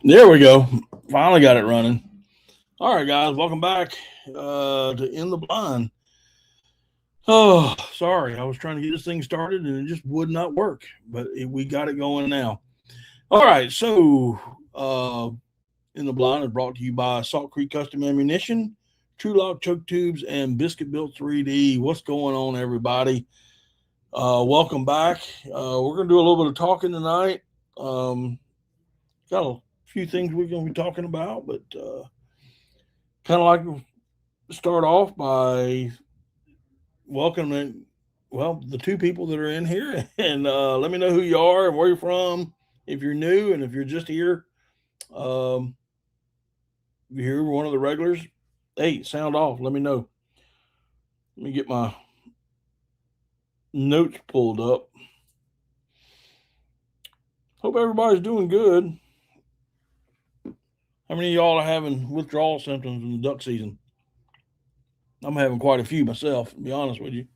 There we go. Finally got it running. All right, guys, welcome back to In the Blind. Oh, sorry. I was trying to get this thing started and it just would not work, but we got it going now. All right, so In the Blind is brought to you by Salt Creek Custom Ammunition, True Lock Choke Tubes, and Biscuit Built 3D. What's going on, everybody? Welcome back. We're going to do a little bit of talking tonight. Got a few things we're going to be talking about, but kind of like to start off by welcoming, well, the two people that are in here, and let me know who you are and where you're from. If you're new and if you're just here, um, if you're one of the regulars, hey, sound off. Let me know. Let me get my notes pulled up. Hope everybody's doing good. How many of y'all are having withdrawal symptoms in the duck season? I'm having quite a few myself, to be honest with you.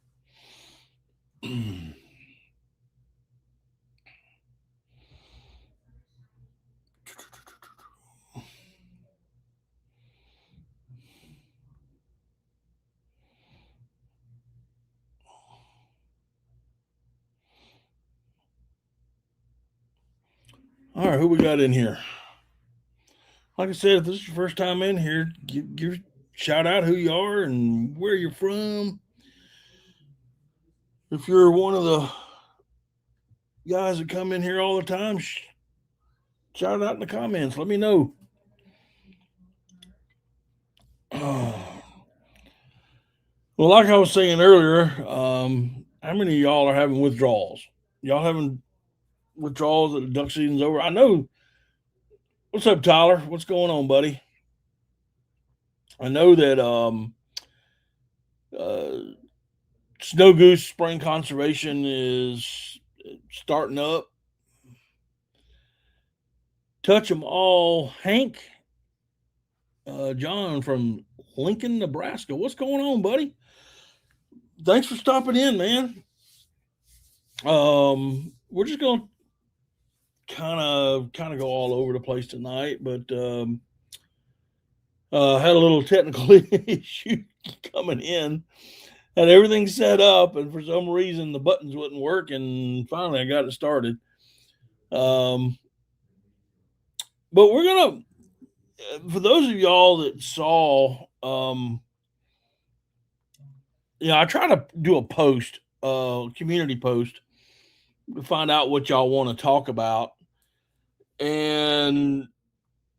All right, who we got in here? Like I said, if this is your first time in here, give shout out who you are and where you're from. If you're one of the guys that come in here all the time, shout it out in the comments. Let me know. Well, like I was saying earlier, how many of y'all are having withdrawals? Y'all having withdrawals that the duck season's over? I know. What's up, Tyler? What's going on, buddy? I know that uh, snow goose spring conservation is starting up. Touch 'em all, Hank. John from Lincoln, Nebraska. What's going on, buddy? Thanks for stopping in, man. We're just gonna kind of go all over the place tonight, but had a little technical issue coming in. Had everything set up, and for some reason the buttons wouldn't work, and finally I got it started. Um, but we're gonna, for those of y'all that saw, I try to do a post, community post, to find out what y'all want to talk about. And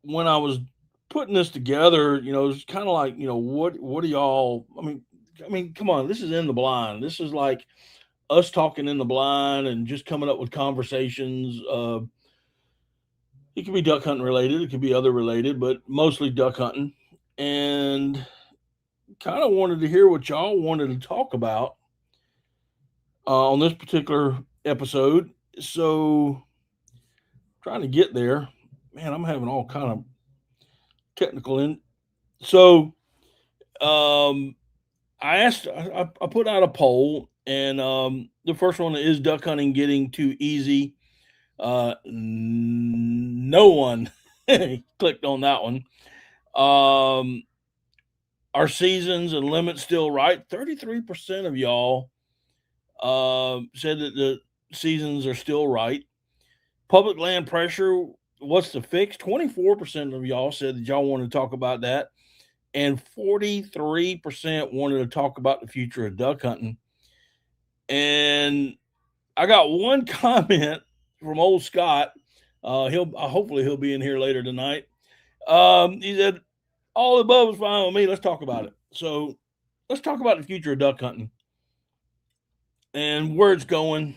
when I was putting this together, it's kind of like, what do y'all? I mean, come on, this is In the Blind. This is like us talking in the blind and just coming up with conversations. It could be duck hunting related, it could be other related, but mostly duck hunting. And kind of wanted to hear what y'all wanted to talk about on this particular episode. So trying to get there, man. I'm having all kind of technical in. So um, I asked, I put out a poll, and the first one is duck hunting getting too easy. No one clicked on that one. Um, are seasons and limits still right? 33% of y'all said that the seasons are still right. Public land pressure, what's the fix? 24% of y'all said that y'all want to talk about that. And 43% wanted to talk about the future of duck hunting. And I got one comment from old Scott. He'll hopefully he'll be in here later tonight. He said, all above is fine with me. Let's talk about it. So let's talk about the future of duck hunting and where it's going,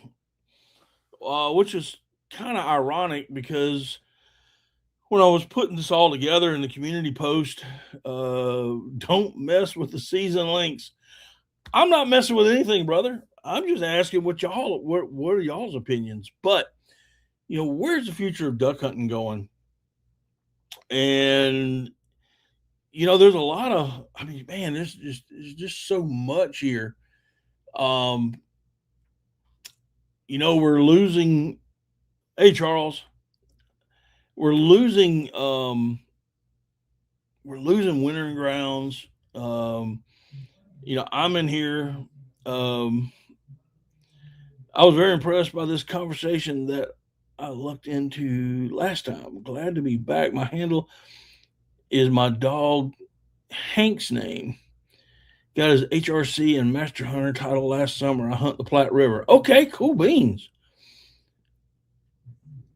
which is kind of ironic because when I was putting this all together in the community post, don't mess with the season links. I'm not messing with anything, brother. I'm just asking what are y'all's opinions? But where's the future of duck hunting going? And there's a lot of, I mean, man, there's just so much here. Um, we're losing. Hey, Charles. we're losing we're losing wintering grounds. Um, I'm in here. Um, I was very impressed by this conversation that I looked into last time. Glad to be back. My handle is my dog Hank's name. Got his HRC and Master Hunter title last summer. I hunt the Platte River. Okay, cool beans.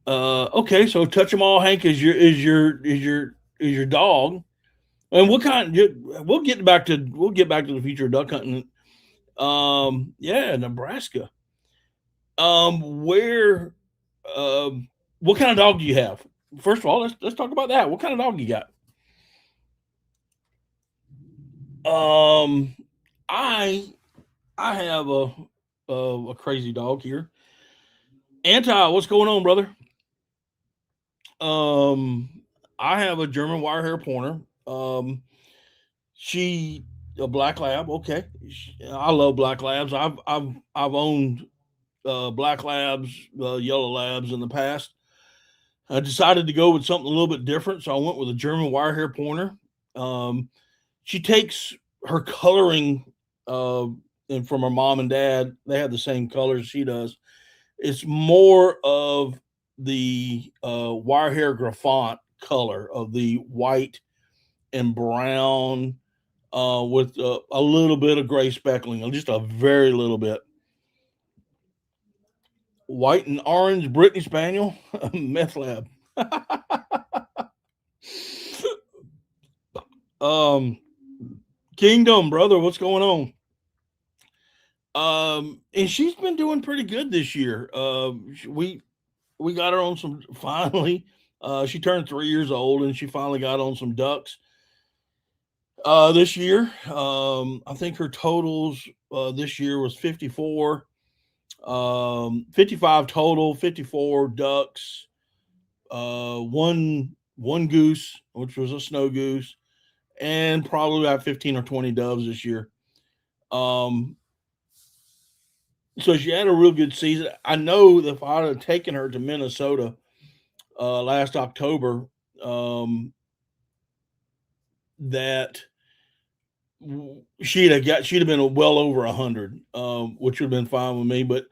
Okay, so touch 'em all, Hank, is your dog. And what kind? We'll get back to the future of duck hunting. Yeah, Nebraska. Where? What kind of dog do you have? First of all, let's talk about that. What kind of dog you got? Um, I I have a crazy dog here. Anti, what's going on, brother? Um, I have a German wire hair pointer. She a black lab. Okay, I love black labs. I've owned black labs, yellow labs in the past. I decided to go with something a little bit different, so I went with a German wire hair pointer. Um, she takes her coloring, uh, and from her mom and dad, they have the same colors she does. It's more of the wire hair griffon color of the white and brown with a little bit of gray speckling, just a very little bit. White and orange Brittany Spaniel, meth lab. um, Kingdom, brother, what's going on? And she's been doing pretty good this year. We got her on some finally. She turned 3 years old, and she finally got on some ducks this year. I think her totals this year was 54, 55 total, 54 ducks, one goose, which was a snow goose, and probably about 15 or 20 doves this year. Um, so she had a real good season. I know that if I'd have taken her to Minnesota last October, um, that she'd have been well over 100, which would have been fine with me. But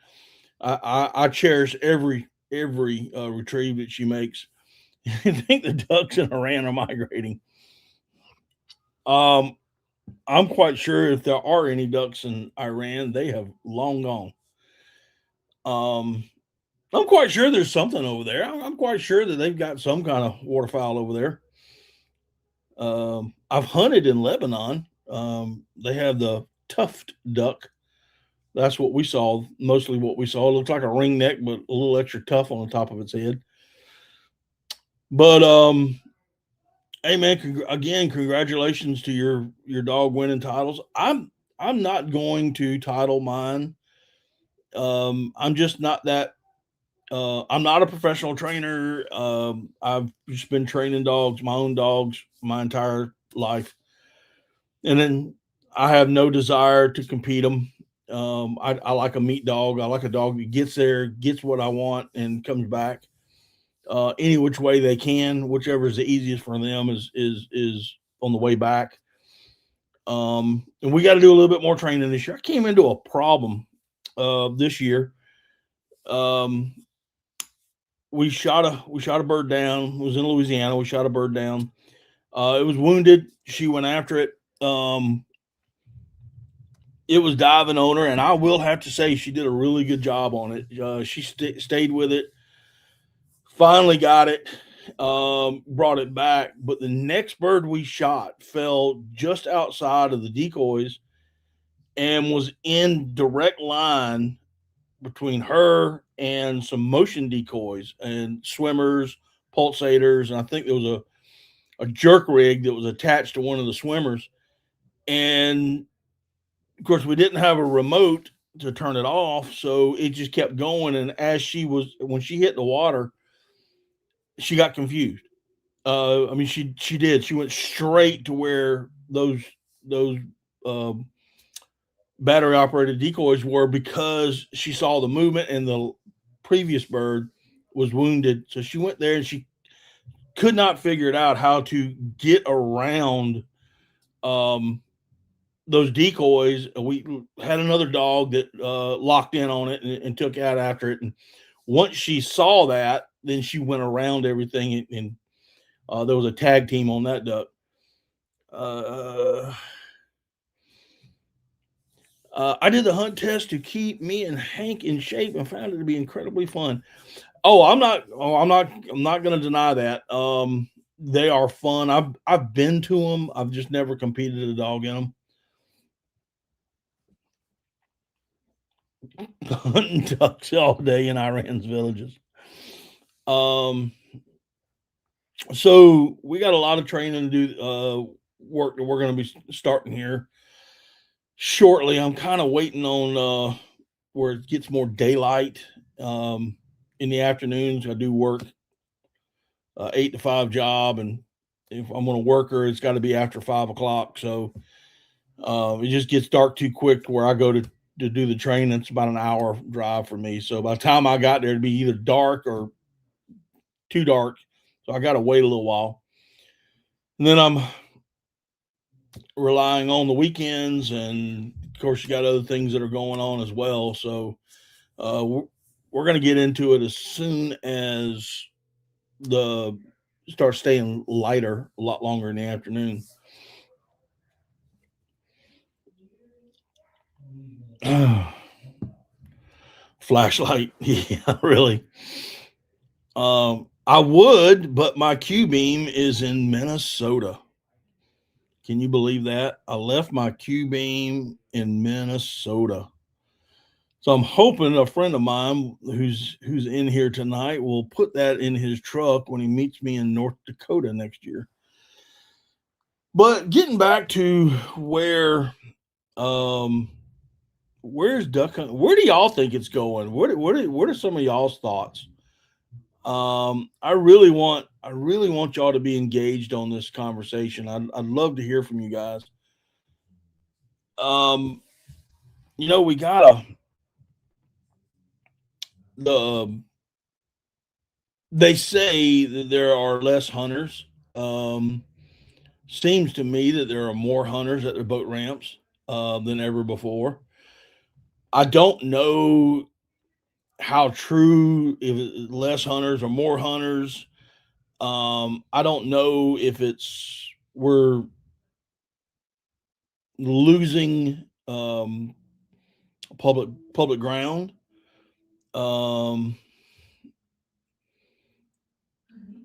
I cherish every retrieve that she makes. I think the ducks in Iran are migrating. Um, I'm quite sure if there are any ducks in Iran, they have long gone. Um, I'm quite sure there's something over there. I'm quite sure that they've got some kind of waterfowl over there. I've hunted in Lebanon. They have the tuft duck. That's what we saw. Mostly what we saw. It looks like a ring neck, but a little extra tuft on the top of its head. But hey man, again, congratulations to your dog winning titles. I'm not going to title mine. I'm just not that. I'm not a professional trainer. I've just been training dogs, my own dogs, my entire life, and then I have no desire to compete them. I like a meat dog. I like a dog that gets there, gets what I want, and comes back any which way they can. Whichever is the easiest for them is on the way back. And we got to do a little bit more training this year. I came into a problem this year. Um, we shot a bird down. It was in Louisiana. We shot a bird down. It was wounded. She went after it. It was diving on her, and I will have to say she did a really good job on it. She stayed with it. Finally got it. Brought it back, but the next bird we shot fell just outside of the decoys and was in direct line between her and some motion decoys and swimmers, pulsators, and I think there was a jerk rig that was attached to one of the swimmers. And of course, we didn't have a remote to turn it off, so it just kept going. And when she hit the water, she got confused. I mean, she did. She went straight to where those um, battery operated decoys were because she saw the movement and the previous bird was wounded. So she went there and she could not figure it out how to get around um, those decoys. We had another dog that locked in on it and took out after it. And once she saw that, then she went around everything, and there was a tag team on that duck. Uh, I did the hunt test to keep me and Hank in shape and found it to be incredibly fun. I'm not going to deny that. They are fun. I've been to them. I've just never competed a dog in them. Hunting ducks all day in Iran's villages. Um, so we got a lot of training to do. Work that we're going to be starting here shortly. I'm kind of waiting on where it gets more daylight. In the afternoons, I do work 8 to 5 job, and if I'm going to work her, it's got to be after 5 o'clock. So it just gets dark too quick to where I go to do the training. It's about an hour drive for me. So by the time I got there, it'd be either dark or too dark. So I got to wait a little while. And then I'm relying on the weekends, and of course you got other things that are going on as well. So we're going to get into it as soon as the start staying lighter a lot longer in the afternoon. Flashlight. Yeah, really. I would, but my Q beam is in Minnesota. Can you believe that? I left my Q beam in Minnesota. So I'm hoping a friend of mine who's in here tonight will put that in his truck when he meets me in North Dakota next year. But getting back to where's duck hunting? Where do y'all think it's going? What are some of y'all's thoughts? I really want y'all to be engaged on this conversation. I'd love to hear from you guys. Um, we got the they say that there are less hunters. Um, Seems to me that there are more hunters at the boat ramps than ever before. I don't know how true, if it's less hunters or more hunters. I don't know if it's we're losing public ground. Um,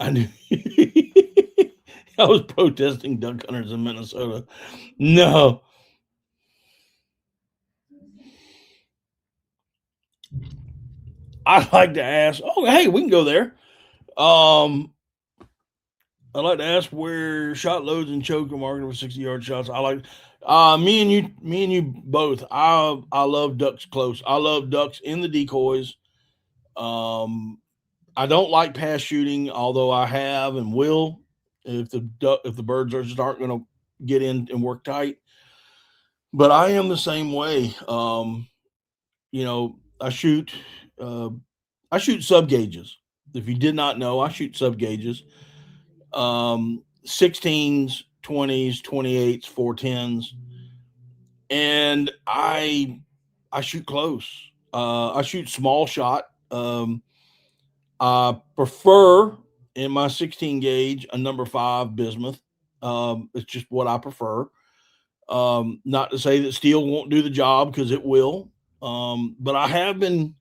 I knew I was protesting duck hunters in Minnesota. No, I'd like to ask. Oh, hey, we can go there. Um, I'd like to ask where shot loads and choke are marketed with 60-yard shots. I like me and you both. I love ducks close. I love ducks in the decoys. Um, I don't like pass shooting, although I have and will if the birds are just aren't going to get in and work tight. But I am the same way. I shoot uh, sub gauges. If you did not know, I shoot sub gauges. 16s, 20s, 28s, 410s, and I shoot close. I shoot small shot. I prefer in my 16 gauge a number 5 bismuth. It's just what I prefer. Not to say that steel won't do the job, because it will. But I have been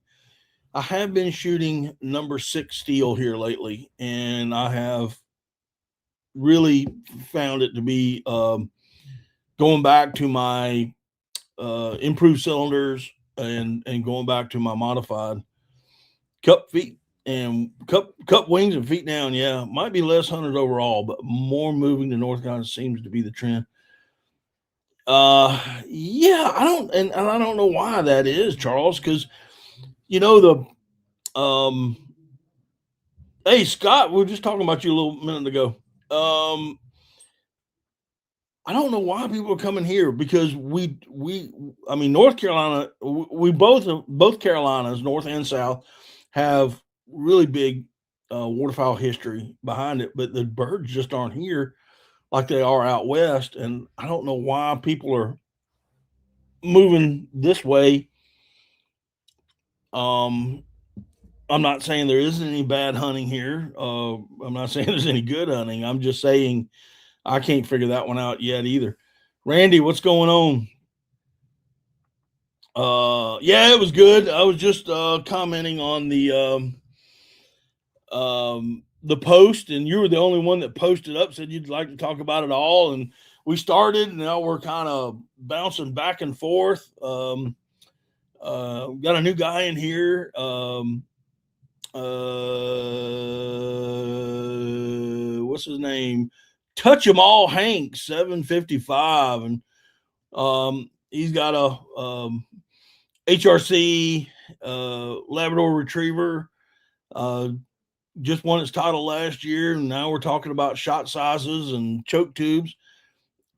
shooting number 6 steel here lately, and I have really found it to be going back to my improved cylinders and going back to my modified cup feet and cup wings and feet down. Yeah, might be less hunters overall, but more moving to North Carolina seems to be the trend. Yeah, I don't know why that is, Charles, because the hey Scott, we were just talking about you a little minute ago. I don't know why people are coming here, because I mean, North Carolina, we both Carolinas, North and South, have really big waterfowl history behind it, but the birds just aren't here like they are out west. And I don't know why people are moving this way. Um, I'm not saying there isn't any bad hunting here. I'm not saying there's any good hunting. I'm just saying I can't figure that one out yet either. Randy, what's going on? Yeah, it was good. I was just commenting on the post, and you were the only one that posted up, said you'd like to talk about it all, and we started, and now we're kind of bouncing back and forth. Got a new guy in here. What's his name? Touch 'em all, Hank 755, and he's got a HRC Labrador Retriever. Just won its title last year, and now we're talking about shot sizes and choke tubes.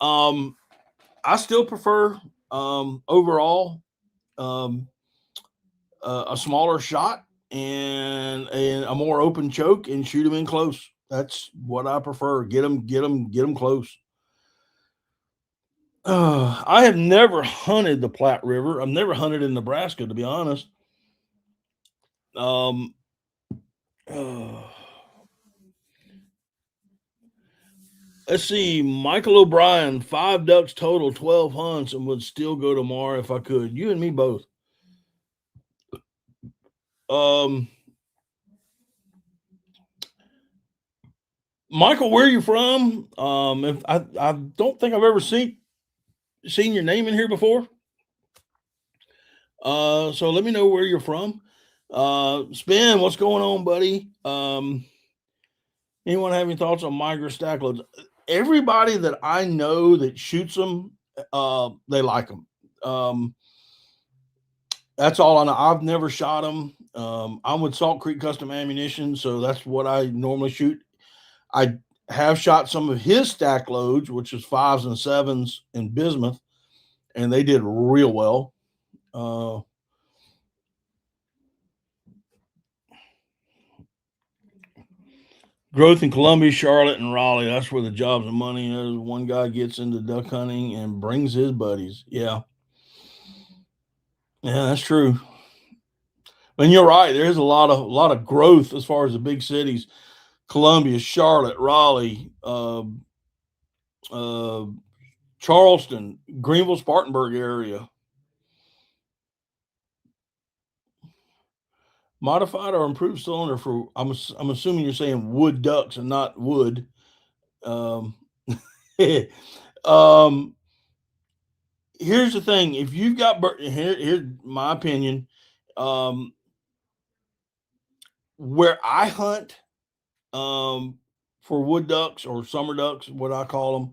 I still prefer overall um, a smaller shot and a more open choke and shoot them in close. That's what I prefer. Get them close. I have never hunted the Platte River. I've never hunted in Nebraska, to be honest. Um, uh, let's see. Michael O'Brien, 5 ducks total, 12 hunts, and would still go tomorrow if I could. You and me both. Um, Michael, where are you from? If I don't think I've ever seen your name in here before. So let me know where you're from. Spin, what's going on, buddy? Anyone have any thoughts on migrant stack loads? Everybody that I know that shoots them, they like them. That's all I know. I've never shot them. I'm with Salt Creek Custom Ammunition, so that's what I normally shoot. I have shot some of his stack loads, which is 5s and 7s in bismuth, and they did real well. Growth in Columbia, Charlotte, and Raleigh. That's where the jobs and money is. One guy gets into duck hunting and brings his buddies. Yeah. Yeah, that's true. And you're right. There's a lot of growth as far as the big cities. Columbia, Charlotte, Raleigh, uh, Charleston, Greenville, Spartanburg area. Modified or improved cylinder for I'm assuming you're saying wood ducks and not wood. Um, um, here's the thing: if you've got here's my opinion. Um, where I hunt for wood ducks or summer ducks, what I call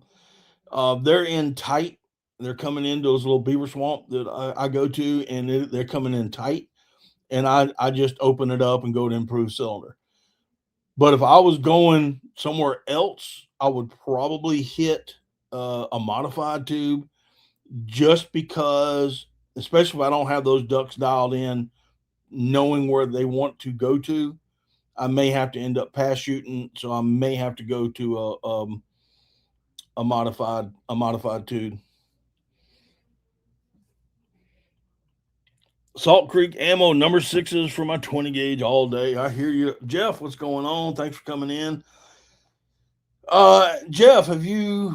them, they're in tight. They're coming into those little beaver swamp that I go to, and they're coming in tight. And I just open it up and go to improve cylinder. But if I was going somewhere else, I would probably hit a modified tube just because, especially if I don't have those ducks dialed in, knowing where they want to go to, I may have to end up pass shooting. So I may have to go to a modified tube. Salt Creek ammo number 6s for my 20 gauge all day. I hear you, Jeff. What's going on? Thanks for coming in. Jeff, have you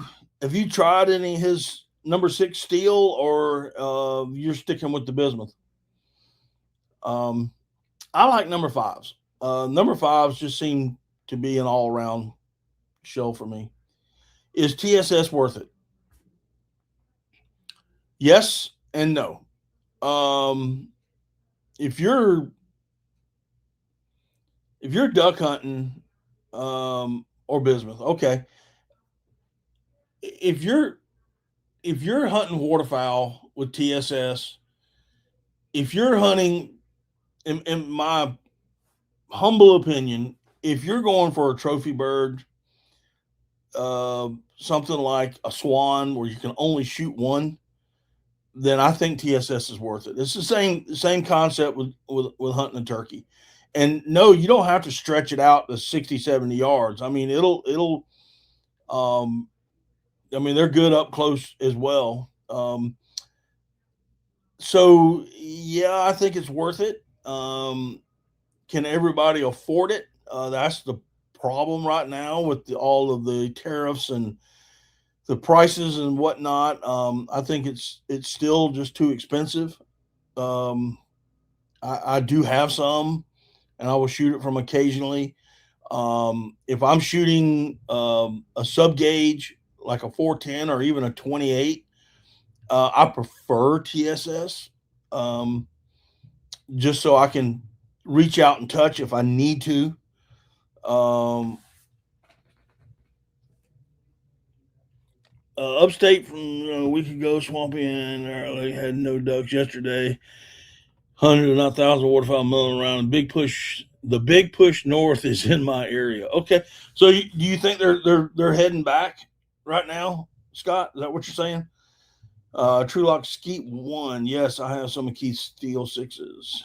tried any of his number 6 steel, or you're sticking with the bismuth? I like number 5s. Number 5s just seem to be an all around show for me. Is TSS worth it? Yes and no. If you're duck hunting or bismuth, okay. If you're hunting waterfowl with TSS, if you're hunting, in my humble opinion, if you're going for a trophy bird, something like a swan where you can only shoot one, then I think TSS is worth it. It's the same concept with hunting a turkey. And no, you don't have to stretch it out to 60, 70 yards. I mean, um, I mean, they're good up close as well. So yeah, I think it's worth it. Can everybody afford it? That's the problem right now with all of the tariffs and the prices and whatnot. I think it's still just too expensive. Um, I do have some, and I will shoot it from occasionally. If I'm shooting a sub gauge like a 410 or even a 28, I prefer TSS, um, just so I can reach out and touch if I need to. Um, Upstate from a week ago, swampy and early, had no ducks yesterday. 100 not 1,000 waterfowl milling around. The big push north is in my area. Okay, so do you think they're heading back right now, Scott? Is that what you're saying? True Lock Skeet 1. Yes, I have some of Keith's Steel 6s.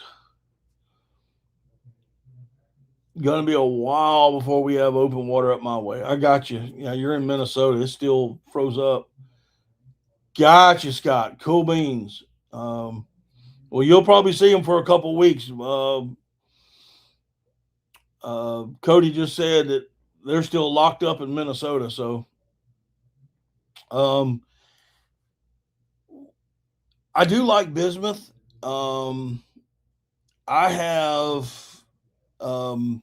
Gonna be a while before we have open water up my way. I got you. Yeah, you're in Minnesota. It still froze up. Gotcha, Scott. Cool beans. Well, you'll probably see them for a couple weeks. Cody just said that they're still locked up in Minnesota. So, um, I do like bismuth. I have, um,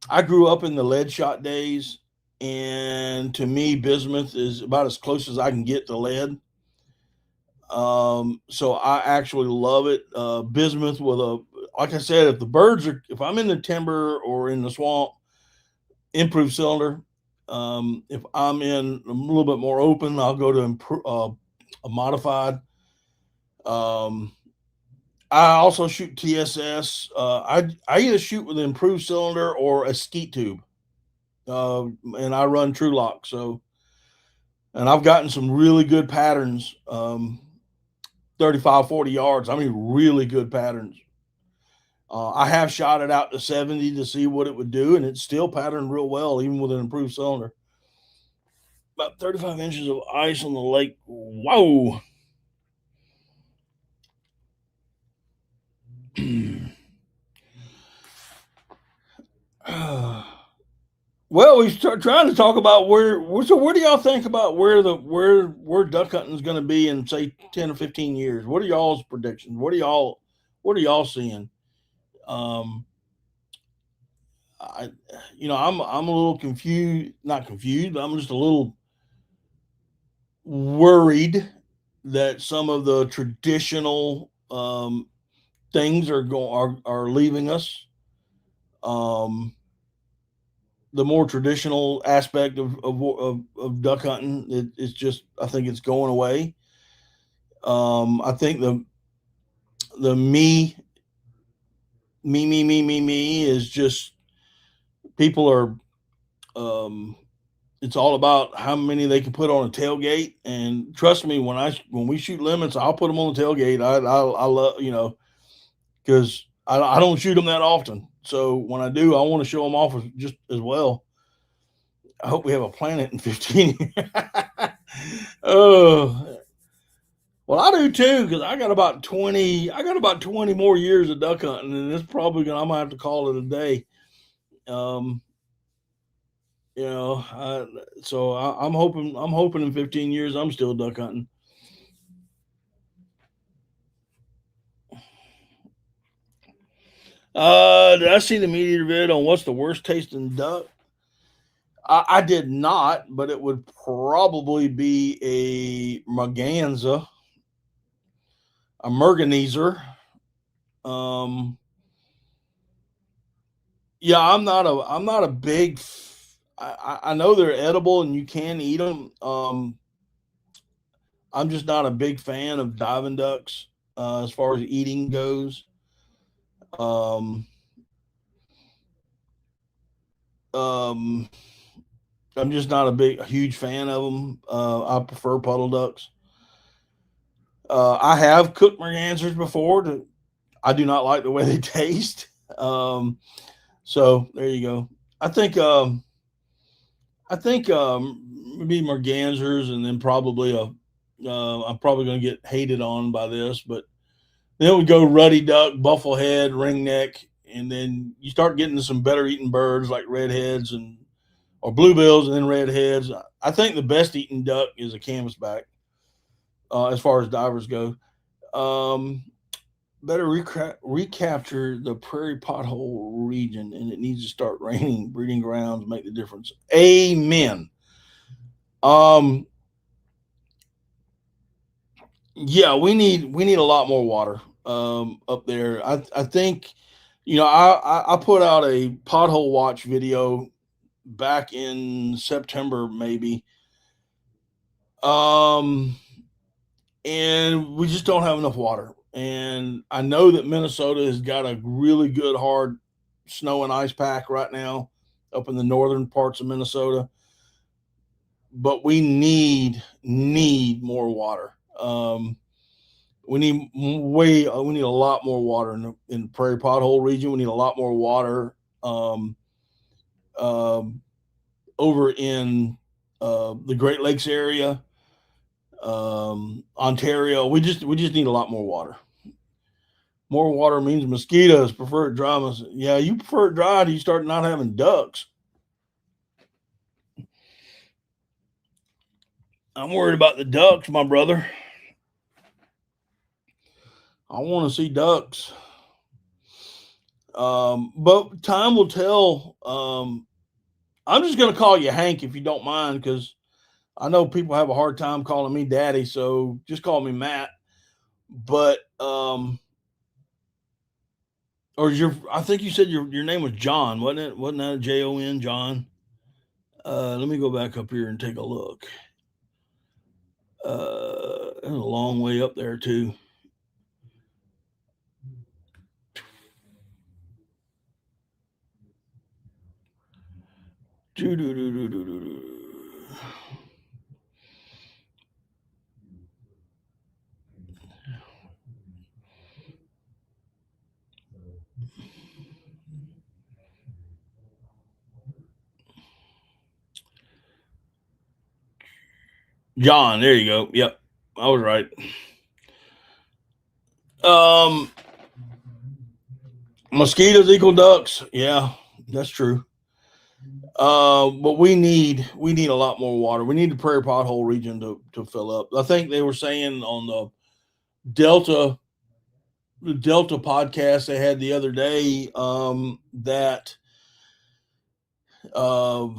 I grew up in the lead shot days, and to me, bismuth is about as close as I can get to lead. So I actually love it. Bismuth with like I said, if I'm in the timber or in the swamp, improved cylinder. If I'm in a little bit more open, I'll go to a modified. Um, I also shoot TSS. I either shoot with an improved cylinder or a skeet tube, and I run True Lock. So, and I've gotten some really good patterns. 35, 40 yards. I mean, really good patterns. I have shot it out to 70 to see what it would do, and it's still patterned real well, even with an improved cylinder. About 35 inches of ice on the lake. Whoa. Well, we start trying to talk about where. So, where do y'all think about where duck hunting is going to be in say 10 or 15 years? What are y'all's predictions? What are y'all seeing? Um, I, I'm a little confused. Not confused, but I'm just a little worried that some of the traditional things are leaving us. Um, the more traditional aspect of duck hunting, it's just I think it's going away. I think the me is just people are. It's all about how many they can put on a tailgate, and trust me, when we shoot limits, I'll put them on the tailgate. I love because I don't shoot them that often. So when I do, I want to show them off just as well. I hope we have a planet in 15 years. Oh, well, I do too because I got about 20. I got about 20 more years of duck hunting, and it's probably gonna. I'm gonna have to call it a day. Um, so I'm hoping. I'm hoping in 15 years I'm still duck hunting. Did I see the media vid on what's the worst tasting duck? I did not, but it would probably be a merganser, a merganizer. Um, yeah, I'm not a big. I know they're edible and you can eat them. I'm just not a big fan of diving ducks as far as eating goes. Um, um, I'm just not a huge fan of them. I prefer puddle ducks. I have cooked mergansers before. I do not like the way they taste. So there you go. I think maybe mergansers, and then probably a. I'm probably going to get hated on by this, but then we go ruddy duck, bufflehead, ringneck, and then you start getting some better eating birds like redheads and or bluebills, and then redheads. I think the best eating duck is a canvasback, as far as divers go. Um, Better recapture the prairie pothole region, and it needs to start raining. Breeding grounds make the difference. Amen. Um, yeah, we need a lot more water up there. I think, I put out a pothole watch video back in September maybe. Um, and we just don't have enough water. And I know that Minnesota has got a really good hard snow and ice pack right now up in the northern parts of Minnesota, but we need more water. We need a lot more water in the prairie pothole region. We need a lot more water um, um, over in the Great Lakes area, Ontario. We just need a lot more water. More water means mosquitoes prefer it dry. Yeah, you prefer it dry till you start not having ducks. I'm worried about the ducks, my brother. I want to see ducks. But time will tell. I'm just going to call you Hank if you don't mind, because I know people have a hard time calling me daddy, so just call me Matt. But or I think you said your name was John, wasn't it? Wasn't that Jon, John? Let me go back up here and take a look. There's a long way up there too. John, there you go. Yep, I was right. Um, Mosquitoes equal ducks. Yeah, that's true. But we need a lot more water. We need the prairie pothole region to fill up. I think they were saying on Delta the Delta podcast they had the other day, that uh,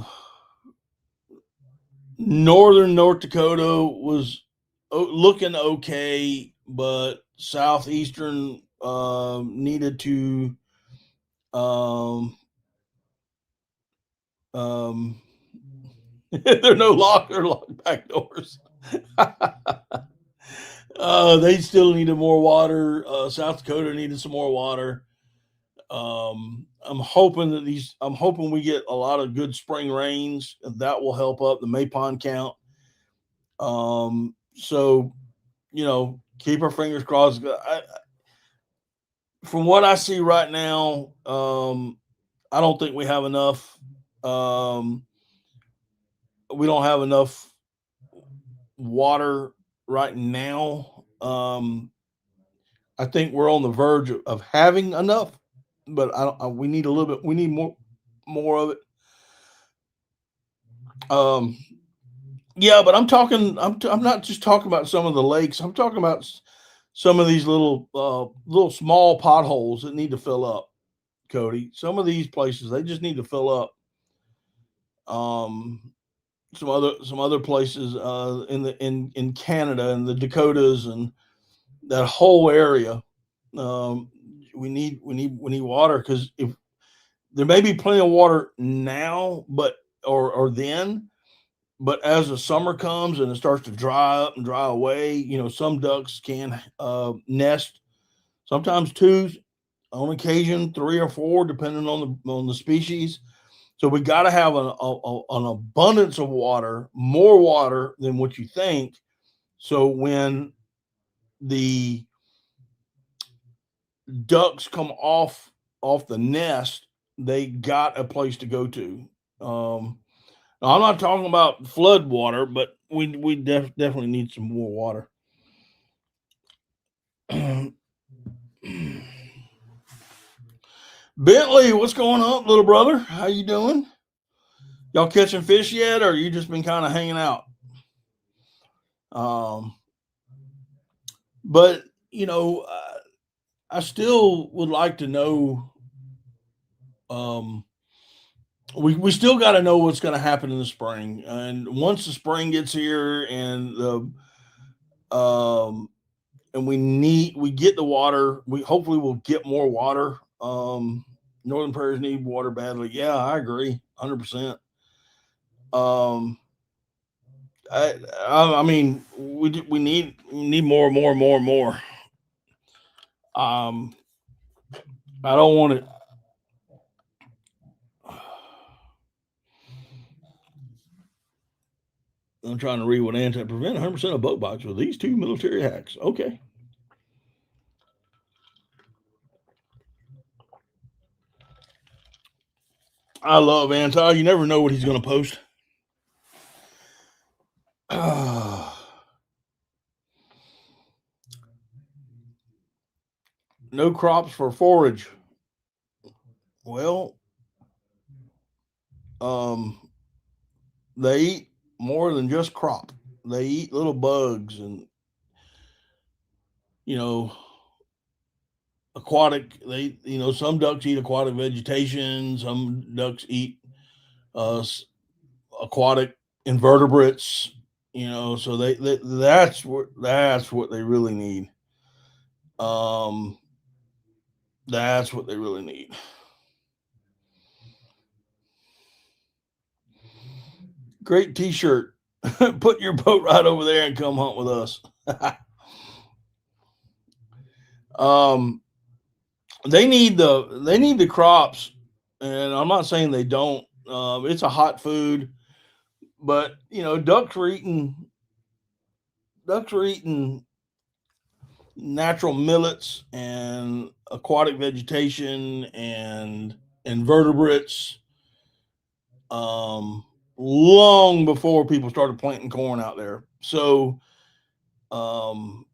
northern North Dakota was looking okay, but southeastern needed to um, um, they're no longer locked back doors. They still needed more water. South Dakota needed some more water. I'm hoping we get a lot of good spring rains. That will help up the Maypon count. So, keep our fingers crossed. From what I see right now, I don't think we have enough. Um, we don't have enough water right now. I think we're on the verge of having enough, but I don't. We need a little bit. We need more of it. Um, yeah, but I'm talking. I'm not just talking about some of the lakes. I'm talking about some of these little small potholes that need to fill up. Cody, some of these places they just need to fill up. Um, some other places in Canada and the Dakotas and that whole area. Um, we need water, because if there may be plenty of water now, but or then, but as the summer comes and it starts to dry up and dry away, some ducks can nest, sometimes two, on occasion three or four, depending on the species. So we got to have an abundance of water, more water than what you think. So when the ducks come off off the nest, they got a place to go to. Now I'm not talking about flood water, but we definitely need some more water. Bentley, what's going on, little brother? How you doing? Y'all catching fish yet, or you just been kind of hanging out? Um, but you know, I still would like to know. Um, we still got to know what's going to happen in the spring, and once the spring gets here, um, and we get the water, we hopefully will get more water. Northern prairies need water badly. Yeah, I agree, 100%. Um, I mean, we need more, more, more, more. Um, I don't want to. I'm trying to read what anti prevent 100% of boat bites with these two military hacks. Okay. I love anti. You never know what he's going to post. No crops for forage. Well, um, they eat more than just crop. They eat little bugs and you know aquatic. Some ducks eat aquatic vegetation. Some ducks eat uh, aquatic invertebrates. So that's what they really need. Um, that's what they really need. Great T-shirt. Put your boat right over there and come hunt with us. um, they need the crops, and I'm not saying they don't. It's a hot food, but ducks are eating natural millets and aquatic vegetation and invertebrates long before people started planting corn out there. So um,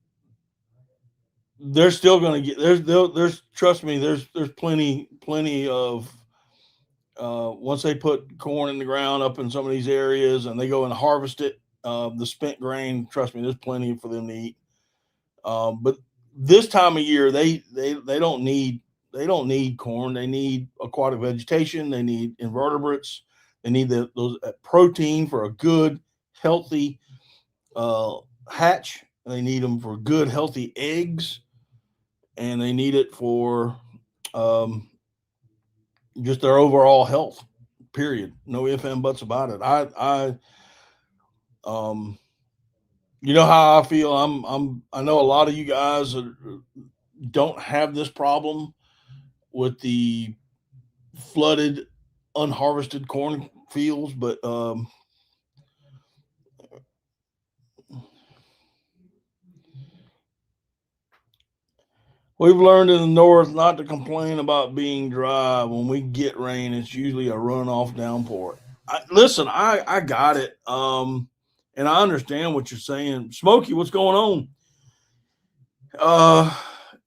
they're still going to get there's trust me, there's plenty of once they put corn in the ground up in some of these areas and they go and harvest it, the spent grain, trust me, there's plenty for them to eat. But this time of year, they don't need corn. They need aquatic vegetation. They need invertebrates. They need those protein for a good, healthy uh, hatch. They need them for good, healthy eggs, and they need it for um, just their overall health. Period. No ifs and buts about it. Um, you know how I feel. I know a lot of you guys don't have this problem with the flooded, unharvested corn fields, but we've learned in the north not to complain about being dry. When we get rain, it's usually a runoff downpour. Listen, I got it, and I understand what you're saying, Smokey. What's going on? Uh,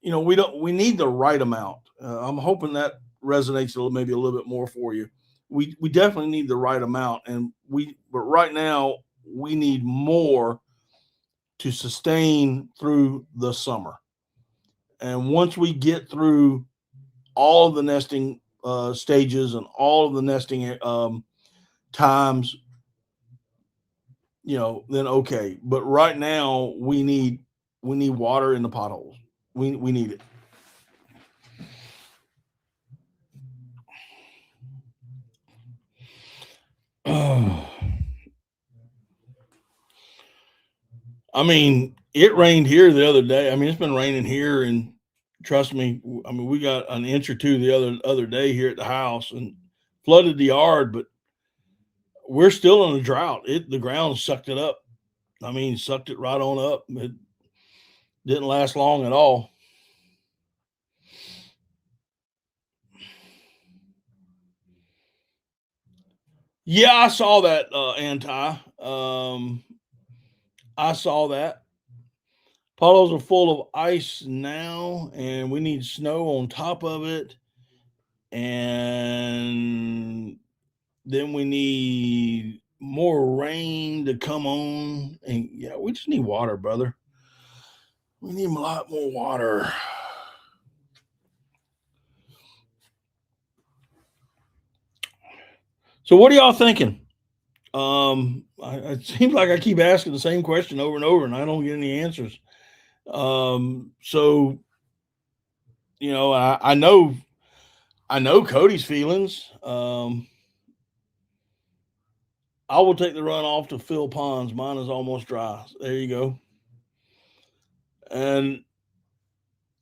we need the right amount. I'm hoping that resonates maybe a little bit more for you. We definitely need the right amount, but right now we need more to sustain through the summer. And once we get through all of the nesting stages and all of the nesting times, then okay. But right now we need water in the potholes. We need it. I mean, it rained here the other day. I mean, it's been raining here, and trust me, I mean, we got an inch or two the other day here at the house and flooded the yard, but we're still in a drought. The ground sucked it up. I mean, sucked it right on up. It didn't last long at all. Yeah, I saw that, anti. I saw that. Puddles are full of ice now, and we need snow on top of it. And then we need more rain to come on. And yeah, we just need water, brother. We need a lot more water. So, what are y'all thinking? It seems like I keep asking the same question over and over, and I don't get any answers. So I know Cody's feelings. I will take the run off to fill ponds. Mine is almost dry. There you go. And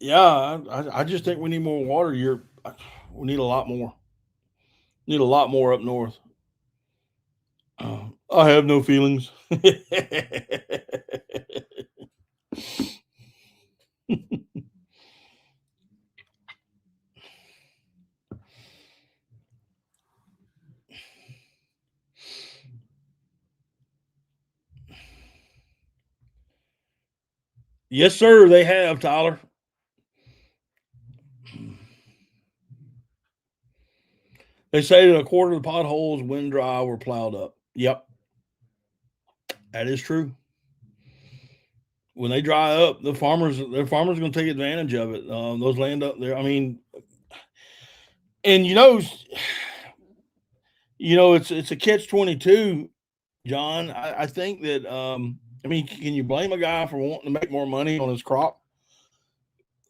yeah, I just think we need more water. We need a lot more. Need a lot more up north. I have no feelings. Yes, sir. They have, Tyler. They say that a quarter of the potholes, when dry, were plowed up. Yep, that is true. When they dry up, their farmers are going to take advantage of it. Those land up there. I mean, and it's a catch-22, John. I think that I mean, can you blame a guy for wanting to make more money on his crop?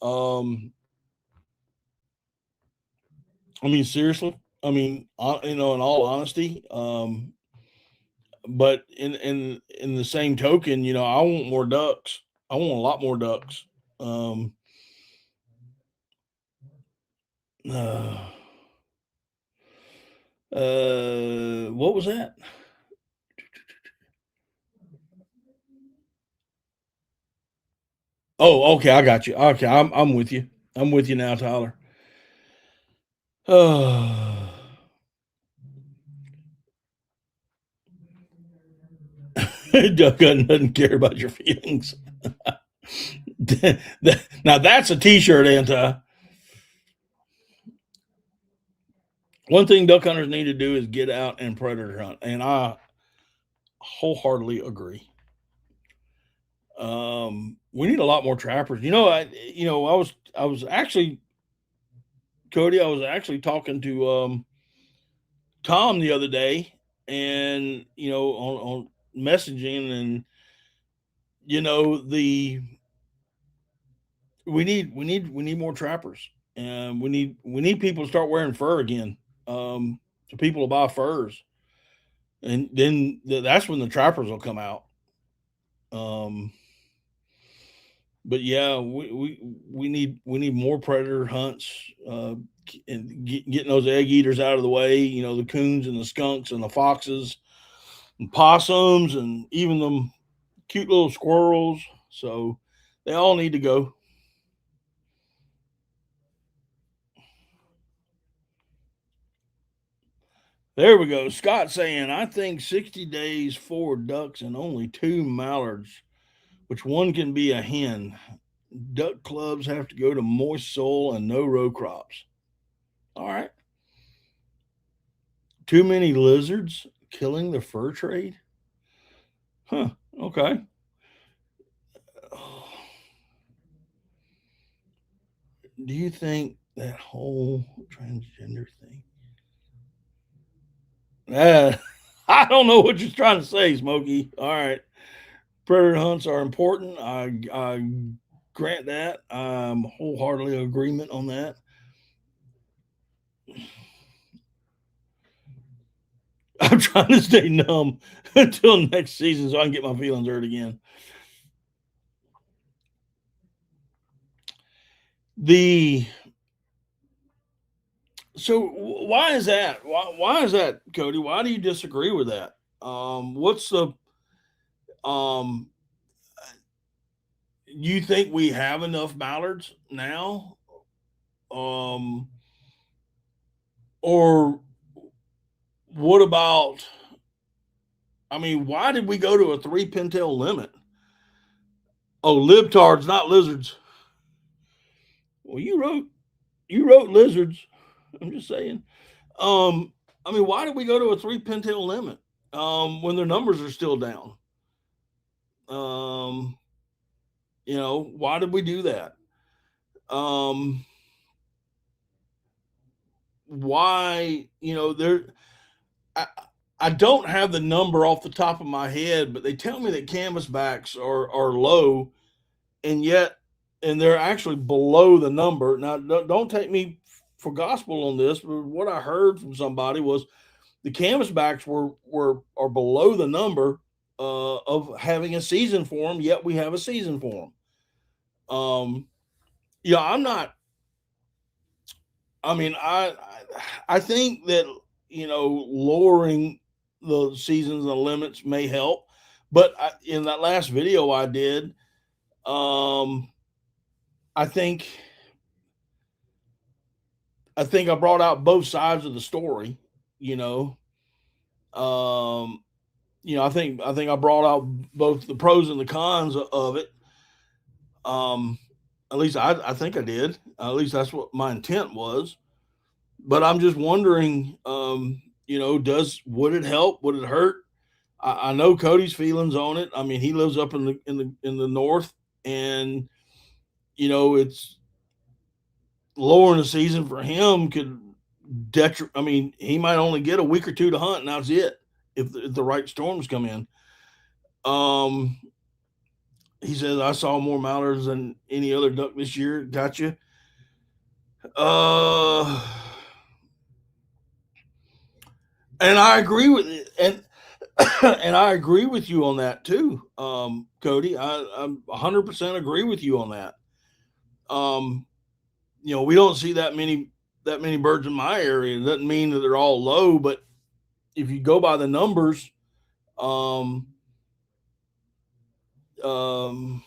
Um, I mean, seriously. I mean, in all honesty. But in the same token, I want more ducks. I want a lot more ducks. Um, uh, what was that? Oh, okay, I got you. Okay, I'm with you. I'm with you now, Tyler. Duck doesn't care about your feelings. Now that's a T-shirt, anti. One thing duck hunters need to do is get out and predator hunt, and I wholeheartedly agree. We need a lot more trappers. I was actually Cody. I was actually talking to Tom the other day, and on messaging, and the we need more trappers, and we need people to start wearing fur again. So people will buy furs, and then that's when the trappers will come out. Um, but yeah, we need more predator hunts, and getting those egg eaters out of the way. The coons and the skunks and the foxes and possums and even them cute little squirrels. So they all need to go. There we go. Scott saying, I think 60 days, 4 ducks, and only 2 mallards, which one can be a hen. Duck clubs have to go to moist soil and no row crops. All right. Too many lizards killing the fur trade? Huh. Okay. Do you think that whole transgender thing? Uh, I don't know what you're trying to say, Smokey. All right. Predator hunts are important. I grant that. I'm wholeheartedly agreement on that. I'm trying to stay numb until next season so I can get my feelings hurt again. The So why is that? Why is that, Cody? Why do you disagree with that? What's the um? You think we have enough mallards now? Um, or what about? I mean, why did we go to a 3 pintail limit? Oh, libtards, not lizards. Well, you wrote lizards. I'm just saying. Um, I mean, why did we go to a 3 pintail limit when their numbers are still down? Um, why did we do that? Um, why? There. I, I don't have the number off the top of my head, but they tell me that canvasbacks are low, and yet, and they're actually below the number. Now, don't take me for gospel on this, but what I heard from somebody was the canvasbacks are below the number of having a season for them. Yet we have a season for them. I'm not. I mean, I think that lowering the seasons and limits may help, but in that last video I did, um, I think I brought out both sides of the story. You know, um, I think I brought out both the pros and the cons of it. Um, at least I think I did. At least that's what my intent was. But I'm just wondering, does would it help? Would it hurt? I know Cody's feelings on it. I mean, he lives up in the north, and it's lowering the season for him could I mean, he might only get a week or two to hunt, and that's it. If the right storms come in, um, he says I saw more mallards than any other duck this year. Gotcha. Uh, and I agree with it, and I agree with you on that too, Cody. I'm 100% agree with you on that. Um, we don't see that many birds in my area. It doesn't mean that they're all low, but if you go by the numbers, um, um,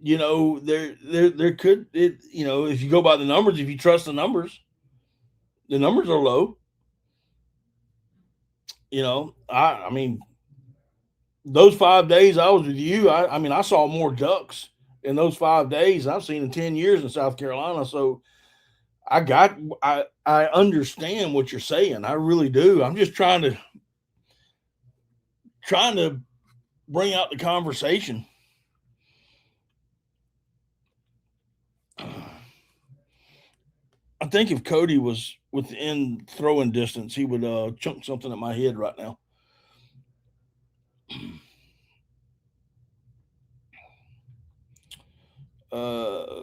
there could it if you go by the numbers, if you trust the numbers are low. I mean, those 5 days I was with you, I mean, I saw more ducks in those 5 days I've seen in 10 years in South Carolina. So I got I understand what you're saying. I really do. I'm just trying to bring out the conversation. I think if Cody was within throwing distance, he would chunk something at my head right now. Uh,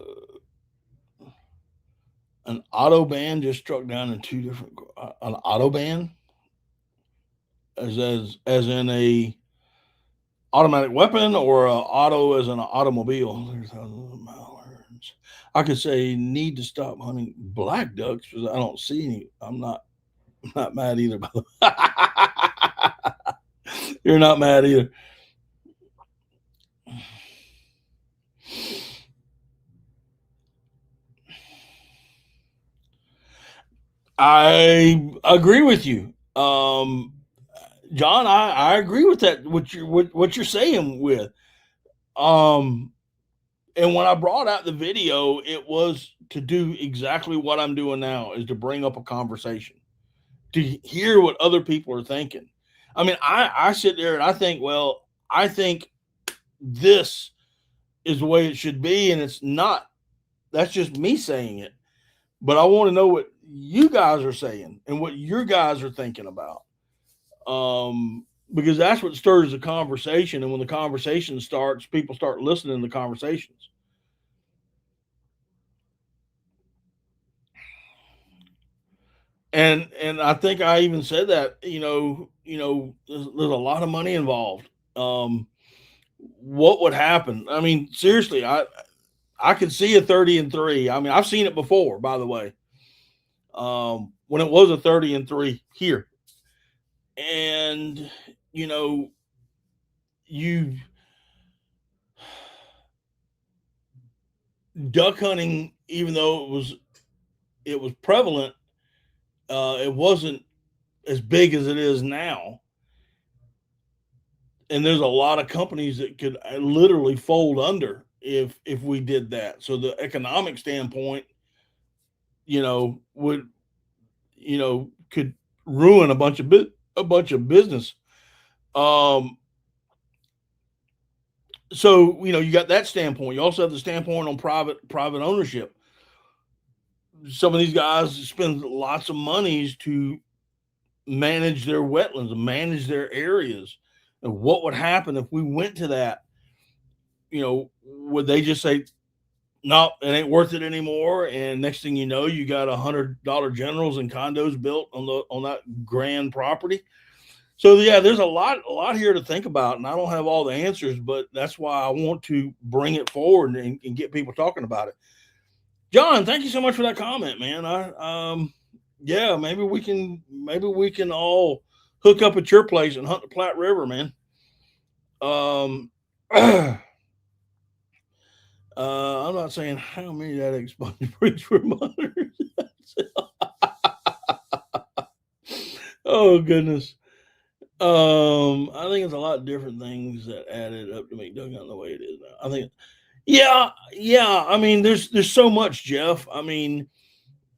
an auto ban just struck down in two different. An auto ban, as in a automatic weapon, or a auto as in an automobile. There's mallards. I could say need to stop hunting black ducks because I don't see any. I'm not mad either. By the way. You're not mad either. I agree with you, John. I agree with that. What you're saying with, um, and when I brought out the video, it was to do exactly what I'm doing now, is to bring up a conversation, to hear what other people are thinking. I mean, I sit there and I think, well, I think this is the way it should be, and it's not. That's just me saying it. But I want to know what you guys are saying and what your guys are thinking about. Because that's what stirs the conversation. And when the conversation starts, people start listening to conversations. And I think I even said that, there's a lot of money involved. What would happen? I mean, seriously, I could see a 30-3. I mean, I've seen it before, by the way. When it was a 30-3 here. And you know, you duck hunting, even though it was prevalent, it wasn't as big as it is now. And there's a lot of companies that could literally fold under if we did that. So the economic standpoint, would could ruin a bunch of business. Um, so you got that standpoint. You also have the standpoint on private ownership. Some of these guys spend lots of monies to manage their wetlands and manage their areas. And what would happen if we went to that? Would they just say, no, it ain't worth it anymore? And next thing you know, you got $100 generals and condos built on that grand property. So yeah, there's a lot here to think about, and I don't have all the answers, but that's why I want to bring it forward and get people talking about it. John, thank you so much for that comment, man. Yeah, maybe we can all hook up at your place and hunt the Platte River, man. I'm not saying how many that expunge breeds for monitors. Oh goodness. I think it's a lot of different things that added up to make dugout the way it is now. I think, yeah. I mean, there's so much, Jeff. I mean,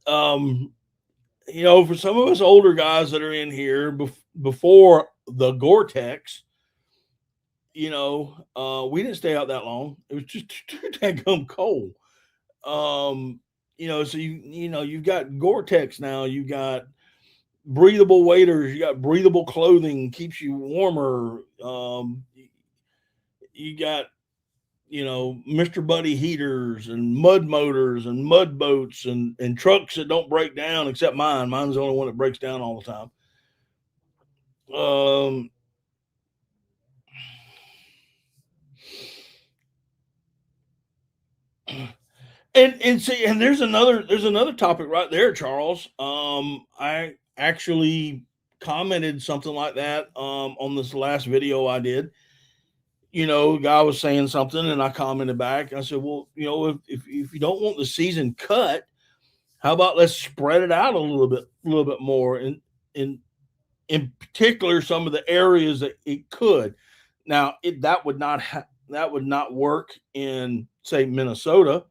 for some of us older guys that are in here before the Gore-Tex, we didn't stay out that long. It was just too daggum cold. So you've got Gore-Tex now. You've got breathable waders. You got breathable clothing, keeps you warmer. You got Mr. Buddy heaters and mud motors and mud boats and trucks that don't break down, except mine. Mine's the only one that breaks down all the time. And see, and there's another topic right there, Charles. I actually commented something like that on this last video I did. The guy was saying something, and I commented back. I said, well, if you don't want the season cut, how about let's spread it out a little bit more, in particular some of the areas that it could. Now, that would not work in, say, Minnesota,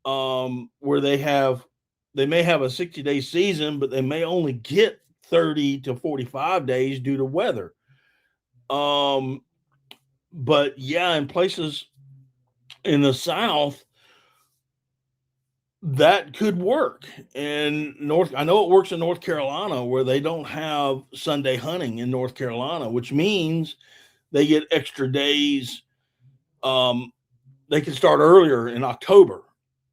where they may have a 60-day season, but they may only get 30 to 45 days due to weather. But yeah, in places in the South, that could work. And I know it works in North Carolina, where they don't have Sunday hunting in North Carolina, which means they get extra days. They can start earlier in October.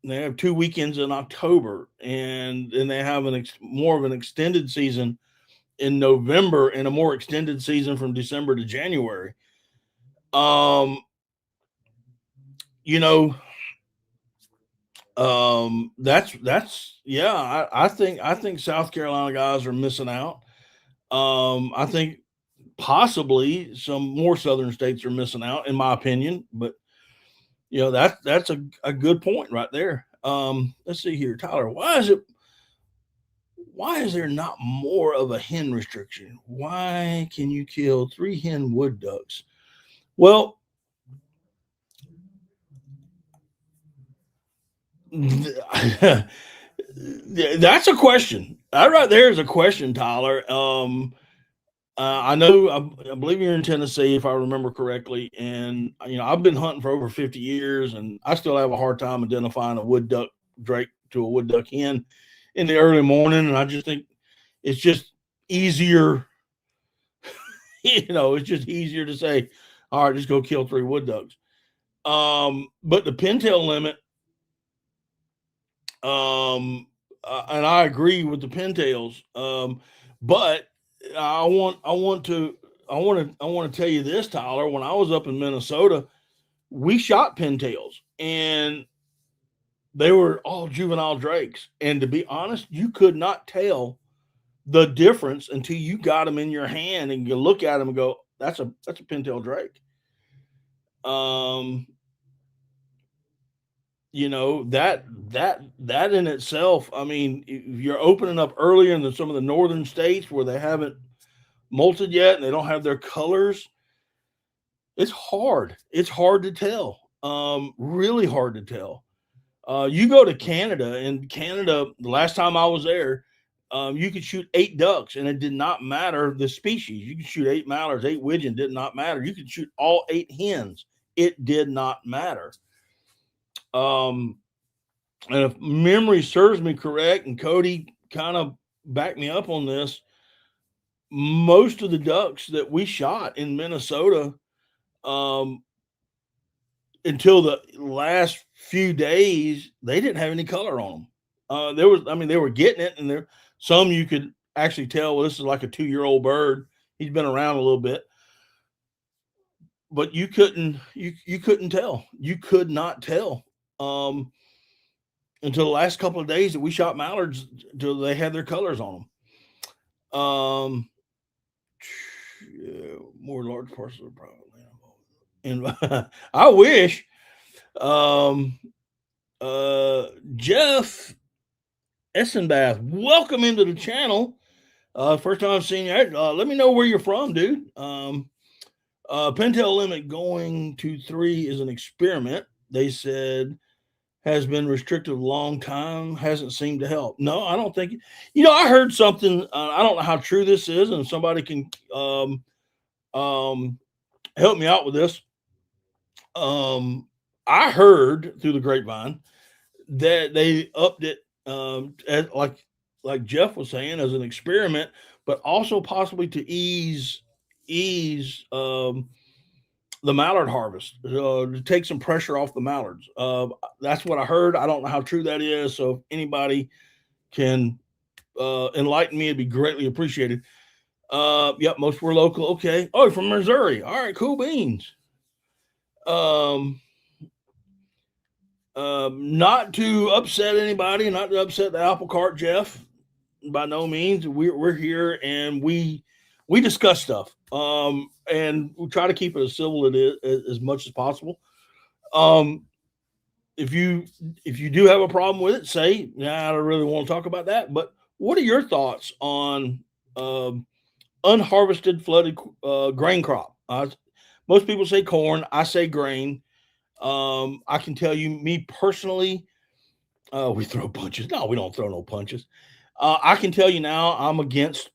They have 2 weekends in October, and then they have more of an extended season in November and a more extended season from December to January. That's yeah. I think South Carolina guys are missing out. I think possibly some more southern states are missing out, in my opinion. But that's a good point right there. Let's see here, Tyler. Why is there not more of a hen restriction? Why can you kill 3 hen wood ducks? Well, that's a question. That right there is a question, Tyler. I know, I believe you're in Tennessee, if I remember correctly. And, I've been hunting for over 50 years, and I still have a hard time identifying a wood duck drake to a wood duck hen in the early morning. And I just think it's just easier, it's just easier to say, all right, just go kill 3 wood ducks. But the pintail limit, and I agree with the pintails. But I want to tell you this, Tyler. When I was up in Minnesota, we shot pintails, and they were all juvenile drakes. And to be honest, you could not tell the difference until you got them in your hand and you look at them and go, "That's a pintail drake." that in itself, I mean, if you're opening up earlier in some of the northern states where they haven't molted yet and they don't have their colors, it's hard. It's hard to tell. Really hard to tell. You go to Canada, and Canada, the last time I was there, you could shoot 8 ducks, and it did not matter the species. You could shoot 8 mallards, 8 widgeon, did not matter. You could shoot all 8 hens. It did not matter. Um, and if memory serves me correct, and Cody kind of backed me up on this, most of the ducks that we shot in Minnesota, um, until the last few days, they didn't have any color on them. They were getting it, and there some you could actually tell. Well, this is like a 2-year-old bird. He's been around a little bit, but you couldn't tell. You could not tell until the last couple of days that we shot mallards until they had their colors on them. More large parcels of private land, and I wish. Um, Jeff Essenbath, welcome into the channel. First time I've seen you. Let me know where you're from, dude. Pintail limit going to 3 is an experiment. They said has been restricted a long time, hasn't seemed to help. No, I don't think. I heard something. I don't know how true this is, and somebody can help me out with this. I heard through the grapevine that they upped it, as, like Jeff was saying, as an experiment, but also possibly to ease the mallard harvest, to take some pressure off the mallards. That's what I heard. I don't know how true that is. So if anybody can enlighten me, it'd be greatly appreciated. Yep, most were local. Okay. Oh, from Missouri. All right, cool beans. Not to upset anybody, not to upset the apple cart, Jeff. By no means. We're here and we discuss stuff. And we try to keep it as civil as much as possible. If you do have a problem with it, say, I don't really want to talk about that. But what are your thoughts on unharvested flooded grain crop? Most people say corn. I say grain. I can tell you, me personally, we throw punches. No, we don't throw no punches. I can tell you now, I'm against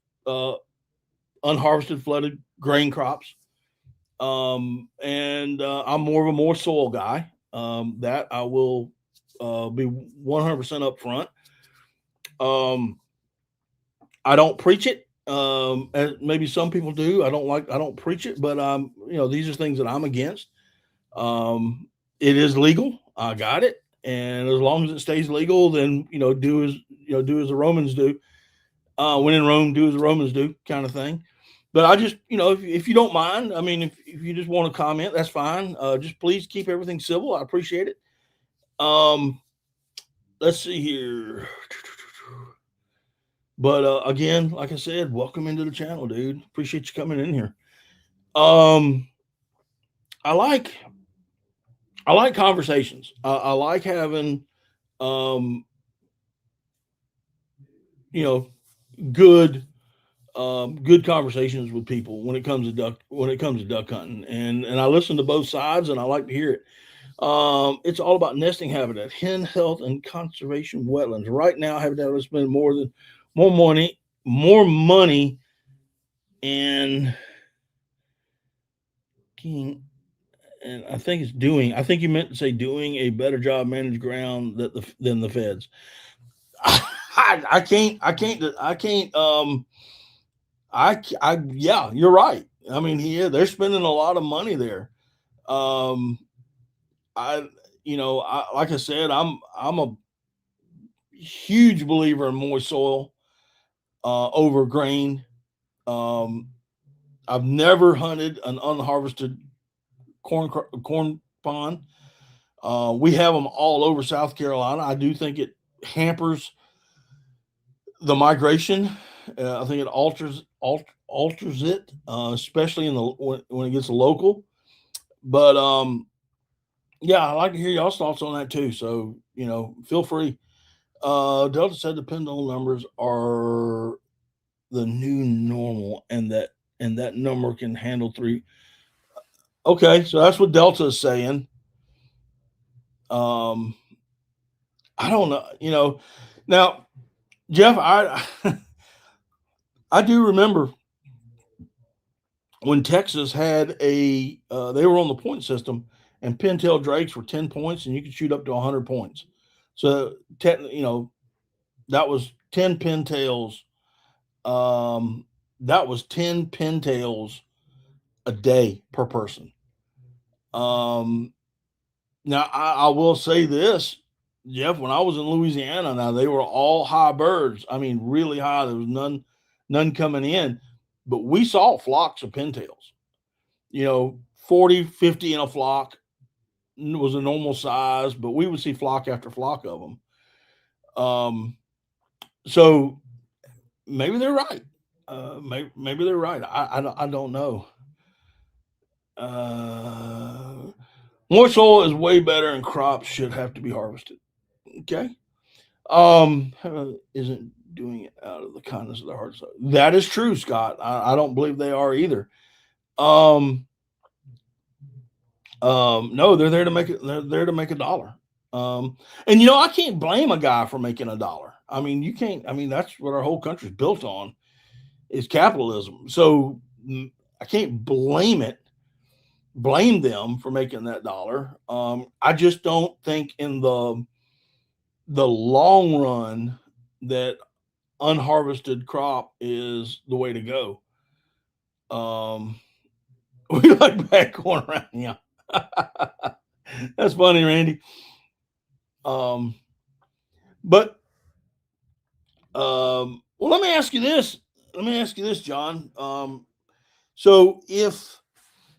unharvested flooded grain crops. And I'm more of a more soil guy. That I will be 100% upfront. I don't preach it. As maybe some people do. I don't preach it, but these are things that I'm against. It is legal. I got it. And as long as it stays legal, then do as the Romans do. When in Rome, do as the Romans do, kind of thing. But I just, if you don't mind, I mean, if you just want to comment, that's fine. Just please keep everything civil. I appreciate it. Let's see here. But again, like I said, welcome into the channel, dude. Appreciate you coming in here. I like conversations. I like having, good conversations with people when it comes to duck hunting, and I listen to both sides, and I like to hear it. It's all about nesting habitat, hen health, and conservation wetlands. Right now, habitat will spend more money, and I think it's doing. I think you meant to say doing a better job manage ground than the feds. I can't. Yeah, you're right. I mean, they're spending a lot of money there. Like I said, I'm a huge believer in moist soil over grain. I've never hunted an unharvested corn pond. We have them all over South Carolina. I do think it hampers the migration. I think it alters it, especially when it gets local. But Yeah, I'd like to hear y'all's thoughts on that too. So, feel free. Delta said the pendulum numbers are the new normal, and that number can handle three. Okay, so that's what Delta is saying. Um, I don't know. Now, Jeff, I I do remember when Texas had they were on the point system, and pintail drakes were 10 points, and you could shoot up to 100 points. So, that was 10 pintails. Um, that was 10 pintails a day per person. Um, Now I will say this, Jeff. When I was in Louisiana, now they were all high birds. I mean, really high. There was none coming in, but we saw flocks of pintails. 40, 50 in a flock was a normal size, but we would see flock after flock of them. So maybe they're right. Maybe they're right. I don't know. Uh, More soil is way better, and crops should have to be harvested. Okay. Isn't doing it out of the kindness of their hearts. That is true, Scott. I don't believe they are either. Um, no, they're there to make it. They're there to make a dollar. And I can't blame a guy for making a dollar. I mean, you can't. I mean, that's what our whole country's built on is capitalism. So I can't blame them for making that dollar. I just don't think in the long run that unharvested crop is the way to go. Um, we like back going around, yeah. That's funny, Randy. Um, but well, let me ask you this. Let me ask you this, John. So if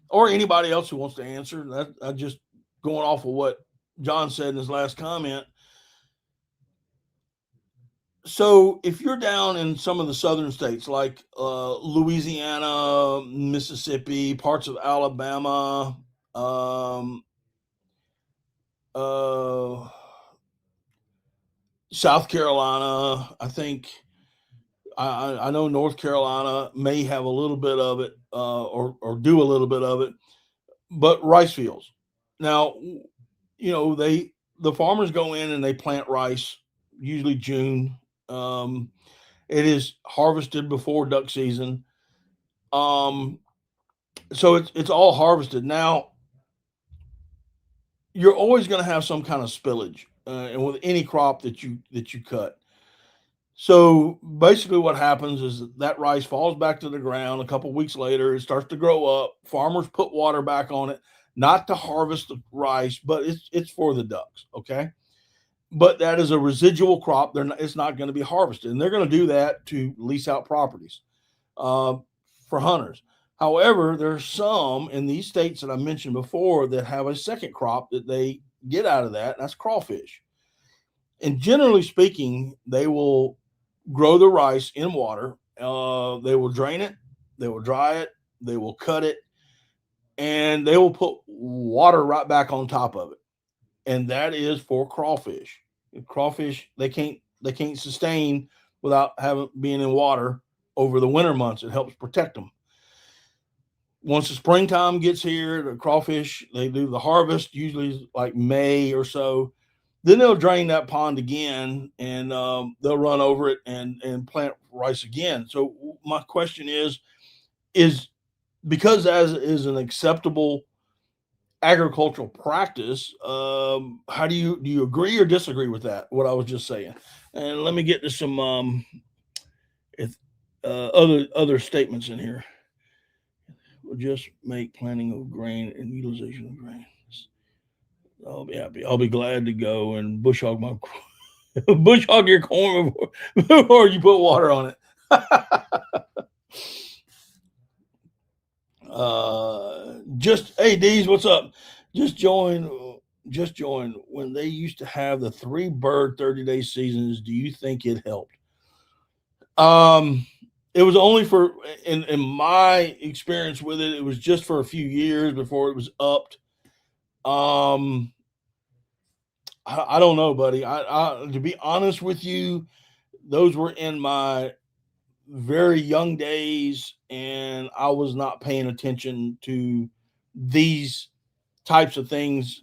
or anybody else who wants to answer that, I just going off of what John said in his last comment. So if you're down in some of the southern states like Louisiana, Mississippi, parts of Alabama, um, uh, South Carolina, I think I know North Carolina may have a little bit of it or do a little bit of it, but rice fields. Now, the farmers go in and they plant rice, usually June. Um, it is harvested before duck season. Um, so it's all harvested. Now, you're always going to have some kind of spillage, and with any crop that you cut. So basically, what happens is that rice falls back to the ground. A couple weeks later, it starts to grow up. Farmers put water back on it, not to harvest the rice, but it's for the ducks. Okay, but that is a residual crop. It's not going to be harvested, and they're going to do that to lease out properties uh, for hunters. However, there's some in these states that I mentioned before that have a second crop that they get out of that. And that's crawfish. And generally speaking, they will grow the rice in water. They will drain it, they will dry it, they will cut it, and they will put water right back on top of it. And that is for crawfish. Crawfish they can't sustain without having being in water over the winter months. It helps protect them. Once the springtime gets here, the crawfish they do the harvest usually like May or so. Then they'll drain that pond again, and they'll run over it and plant rice again. So my question is because as is an acceptable agricultural practice, how do you agree or disagree with that? What I was just saying, and let me get to some if, other statements in here. We'll just make planting of grain and utilization of grain. I'll be happy. I'll be glad to go and bush hog my bush hog your corn before you put water on it. Just hey D's, what's up? Just join. Just join. When they used to have the three bird 30-day seasons, do you think it helped? Um, it was only for in my experience with it. It was just for a few years before it was upped. Um, I don't know, buddy. To be honest with you, those were in my very young days, and I was not paying attention to these types of things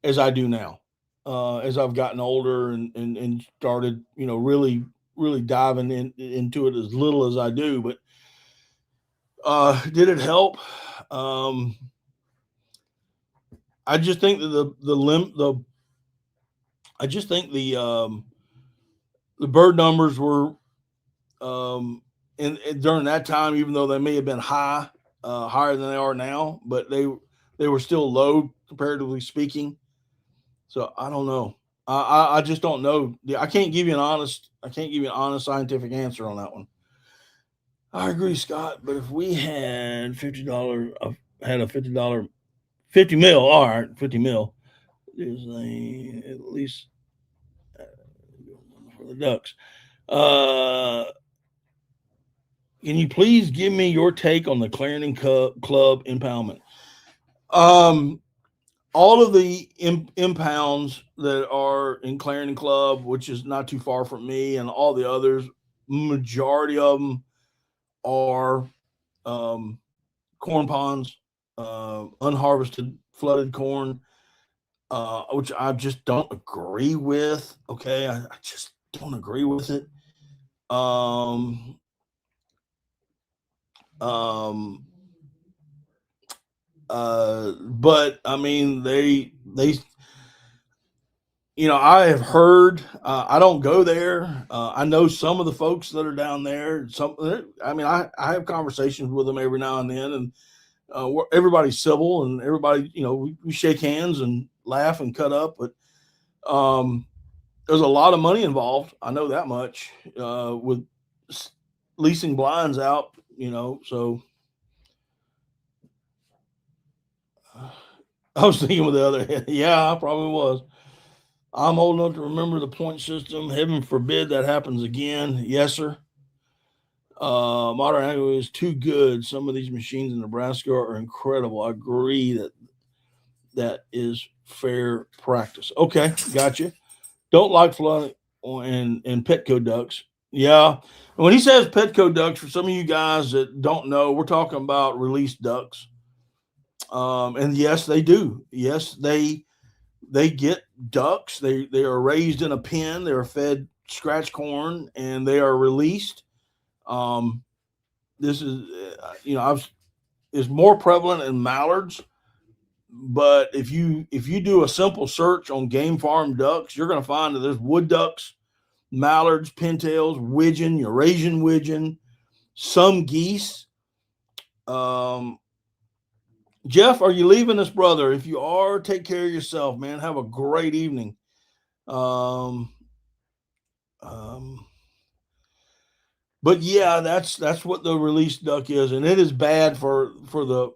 as I do now. As I've gotten older and started, really diving into it as little as I do. But did it help? Um, I just think that I just think the bird numbers were and during that time, even though they may have been higher than they are now, but they were still low comparatively speaking. So I don't know. I just don't know. I can't give you an honest scientific answer on that one. I agree, Scott. But if we had $50, had a $50, 50 mil, all right, 50 mil. There's at least for the ducks. Uh, can you please give me your take on the Clarendon Club impoundment? Um, all of the impounds that are in Clarendon Club, which is not too far from me, and all the others, majority of them are um, corn ponds, unharvested flooded corn, which I just don't agree with. Okay, I just don't agree with it. Um, um, but I mean, I have heard. I don't go there. I know some of the folks that are down there. I mean, I have conversations with them every now and then, and everybody's civil, and everybody, we shake hands and laugh and cut up. But um, there's a lot of money involved. I know that much with leasing blinds out. So I was thinking with the other hand. Yeah, I probably was. I'm old enough to remember the point system. Heaven forbid that happens again. Yes, sir. Modern agriculture is too good. Some of these machines in Nebraska are incredible. I agree that is fair practice. Okay, gotcha. Don't like flooding and Petco ducks. Yeah. When he says Petco ducks, for some of you guys that don't know, we're talking about released ducks. And yes, they do. Yes, they get ducks. They are raised in a pen. They are fed scratch corn, and they are released. Um, this is is more prevalent in mallards, but if you do a simple search on game farm ducks, you're going to find that there's wood ducks, mallards, pintails, widgeon, Eurasian widgeon, some geese. Um, Jeff, are you leaving us, brother? If you are, take care of yourself, man. Have a great evening. Um, um, but yeah, that's what the released duck is, and it is bad for the.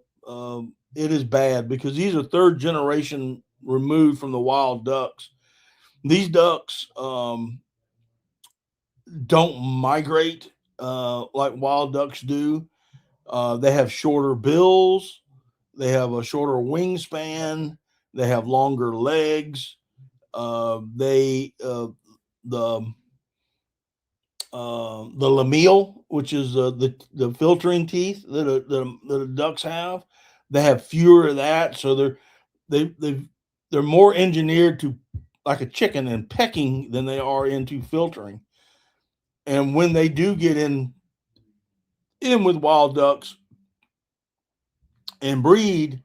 It is bad because these are third generation removed from the wild ducks. These ducks don't migrate like wild ducks do. They have shorter bills. They have a shorter wingspan. They have longer legs. They the lamelle, which is the filtering teeth that the ducks have, they have fewer of that, so they're more engineered to like a chicken and pecking than they are into filtering. And when they do get in with wild ducks and breed,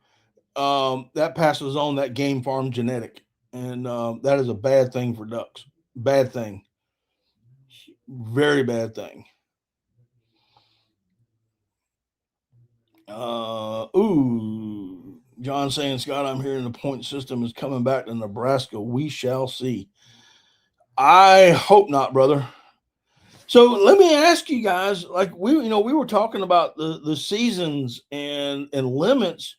that passes on that game farm genetic, and that is a bad thing for ducks. Bad thing, very bad thing. John saying, Scott, I'm hearing the point system is coming back to Nebraska. We shall see. I hope not, brother. So let me ask you guys, like we were talking about the seasons and limits,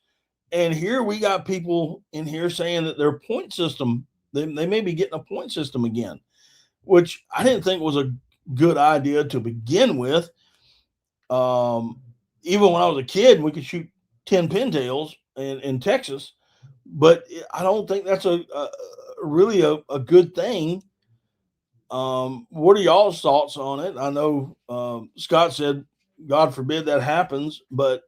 and here we got people in here saying that their point system, they may be getting a point system again, which I didn't think was a good idea to begin with. Even when I was a kid, we could shoot 10 pintails in Texas, but I don't think that's a really a good thing. What are y'all's thoughts on it? I know Scott said, "God forbid that happens," but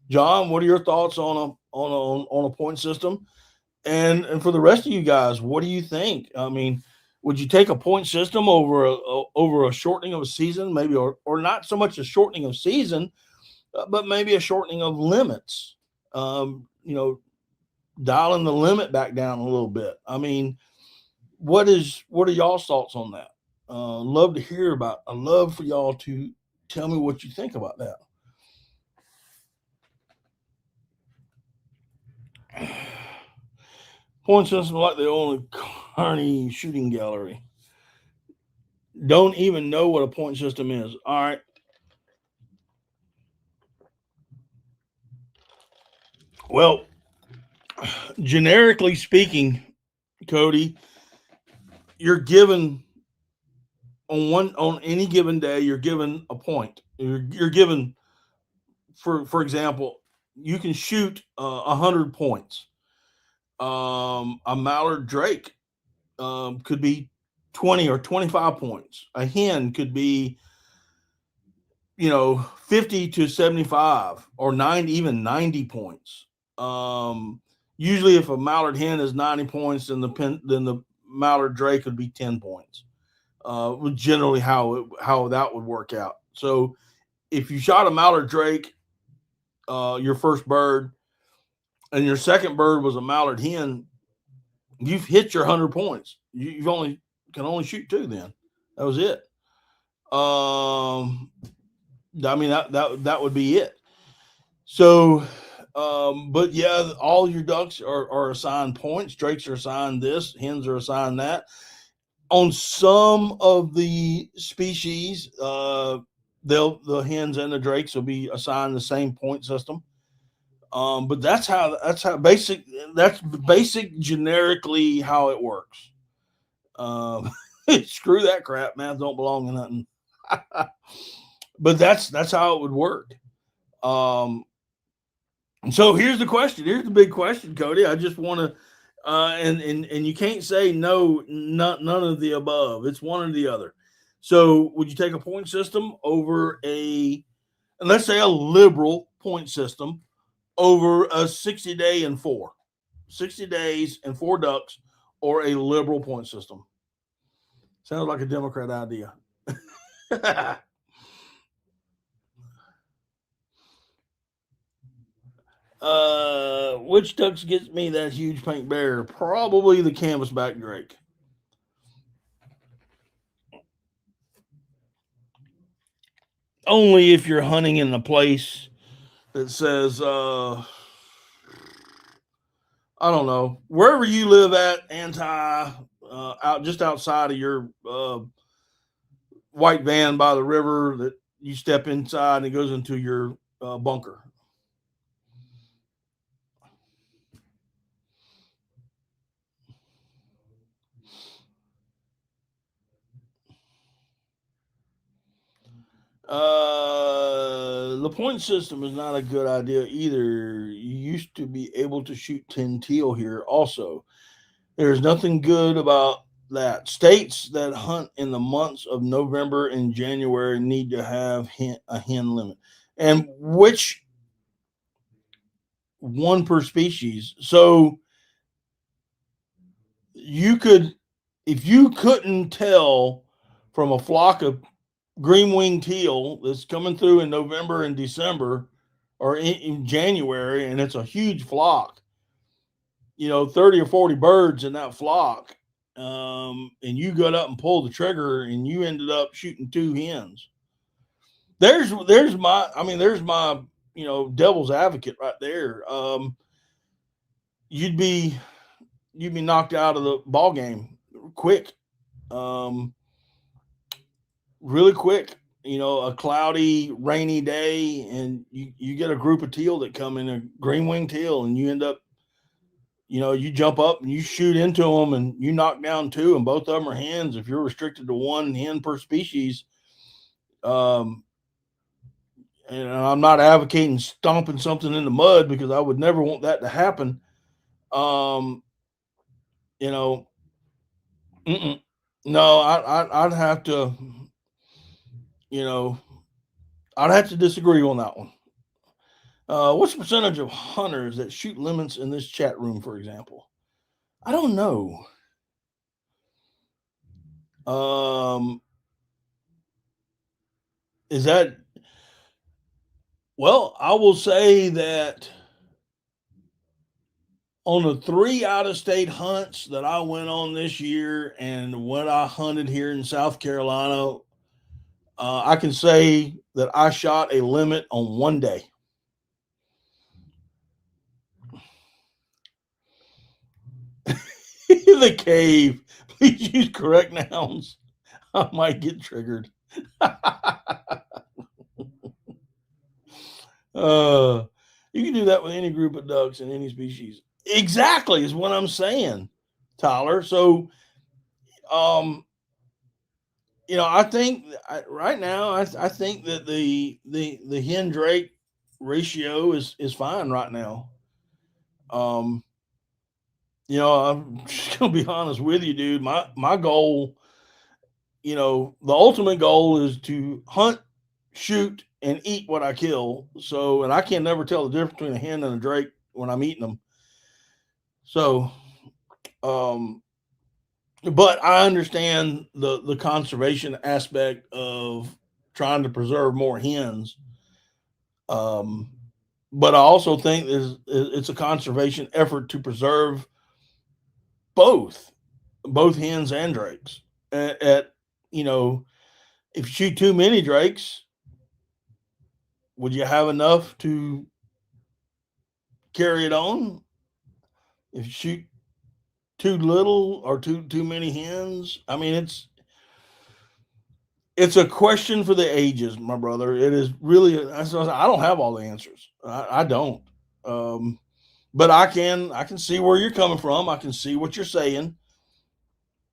John, what are your thoughts on a point system? And for the rest of you guys, what do you think? I mean, would you take a point system over a shortening of a season, maybe, or not so much a shortening of season, but maybe a shortening of limits? You know, dialing the limit back down a little bit. I mean, what are y'all's thoughts on that? Love to hear about. I love for y'all to tell me what you think about that. Point system like the old Carney shooting gallery. Don't even know what a point system is. All right. Well, generically speaking, Cody, you're given on any given day, you're given a point. You're given, for example, you can shoot 100 points. A mallard drake could be 20 or 25 points. A hen could be 50 to 75 or 90, even 90 points. Um, Usually, if a mallard hen is 90 points, then the mallard drake would be 10 points. Generally, how that would work out. So, if you shot a mallard drake, your first bird, and your second bird was a mallard hen, you've hit your 100 points. You only can only shoot two. Then that was it. Um, I mean that would be it. So, but yeah, all your ducks are assigned points. Drakes are assigned this. Hens are assigned that. On some of the species, the hens and the drakes will be assigned the same point system. But that's basic generically how it works. Um, Screw that crap. Math don't belong in nothing. But that's how it would work. Um, so here's the question. Here's the big question, Cody. I just want to, and you can't say no, none of the above. It's one or the other. So would you take a point system over and let's say a liberal point system over a 60 days and four ducks, or a liberal point system? Sounds like a Democrat idea. Which ducks gets me that huge pink bear? Probably the canvasback drake. Only if you're hunting in a place that says, I don't know, wherever you live at, out just outside of your white van by the river, that you step inside and it goes into your bunker. The point system is not a good idea either. You used to be able to shoot 10 teal here also. There's nothing good about that. States that hunt in the months of November and January need to have a hen limit. And which one per species? So you could, if you couldn't tell from a flock of green winged teal that's coming through in November and December, or in January, and it's a huge flock, 30 or 40 birds in that flock, and you got up and pulled the trigger and you ended up shooting two hens. There's my devil's advocate right there. You'd be knocked out of the ball game quick. Um, Really quick. A cloudy, rainy day, and you get a group of teal that come in, a green wing teal, and you end up, you jump up and you shoot into them and you knock down two, and both of them are hens. If you're restricted to one hen per species, um, and I'm not advocating stomping something in the mud because I would never want that to happen. Um, you know, mm-mm. No, I'd have to, you know, I'd have to disagree on that one. What's the percentage of hunters that shoot limits in this chat room, for example? I don't know. Um, is that, well, I will say that on the 3 out of state hunts that I went on this year and what I hunted here in South Carolina, I can say that I shot a limit on one day. The cave. Please use correct nouns. I might get triggered. uh, you can do that with any group of ducks in any species. Exactly is what I'm saying, Tyler. So, um, I think right now, I think that the hen drake ratio is fine right now. Um, I'm just gonna be honest with you, dude. My goal, the ultimate goal is to hunt, shoot, and eat what I kill. So, and I can never tell the difference between a hen and a drake when I'm eating them. So, um, but I understand the conservation aspect of trying to preserve more hens. Um, but I also think it's a conservation effort to preserve both both hens and drakes. At you know, if you shoot too many drakes, would you have enough to carry it on? If you shoot too little or too many hens, I mean it's a question for the ages, my brother. It is really. I don't have all the answers. I don't. Um, but I can see where you're coming from. I can see what you're saying,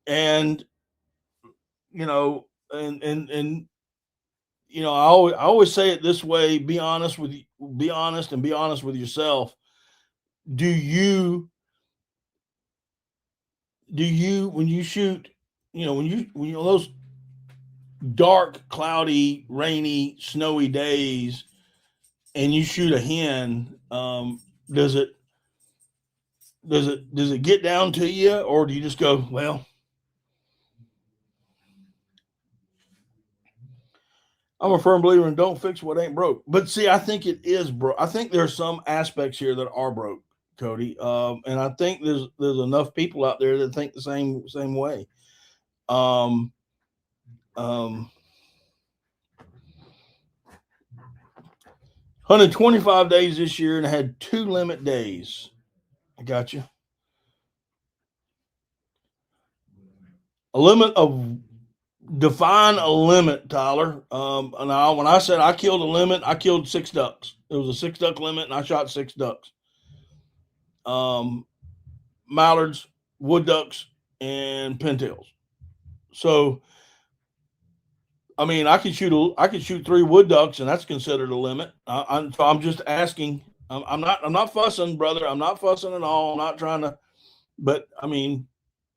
and you know, and I always say it this way: be honest, and be honest with yourself. Do you when you shoot, when those dark, cloudy, rainy, snowy days, and you shoot a hen, does it does it get down to you, or do you just go, well, I'm a firm believer in don't fix what ain't broke. But see, I think it is broke. I think there's some aspects here that are broke, Cody. And I think there's enough people out there that think the same way. Um, um, 125 days this year, and I had 2 limit days. I got you. A limit of Define a limit, Tyler. And when I said I killed a limit, I killed 6 ducks. It was a 6 duck limit, and I shot 6 ducks. Um, Mallards, wood ducks, and pintails. So, I mean, I could shoot 3 wood ducks, and that's considered a limit. I'm just asking. I'm not fussing, brother. I'm not fussing at all. I'm not trying to. But I mean,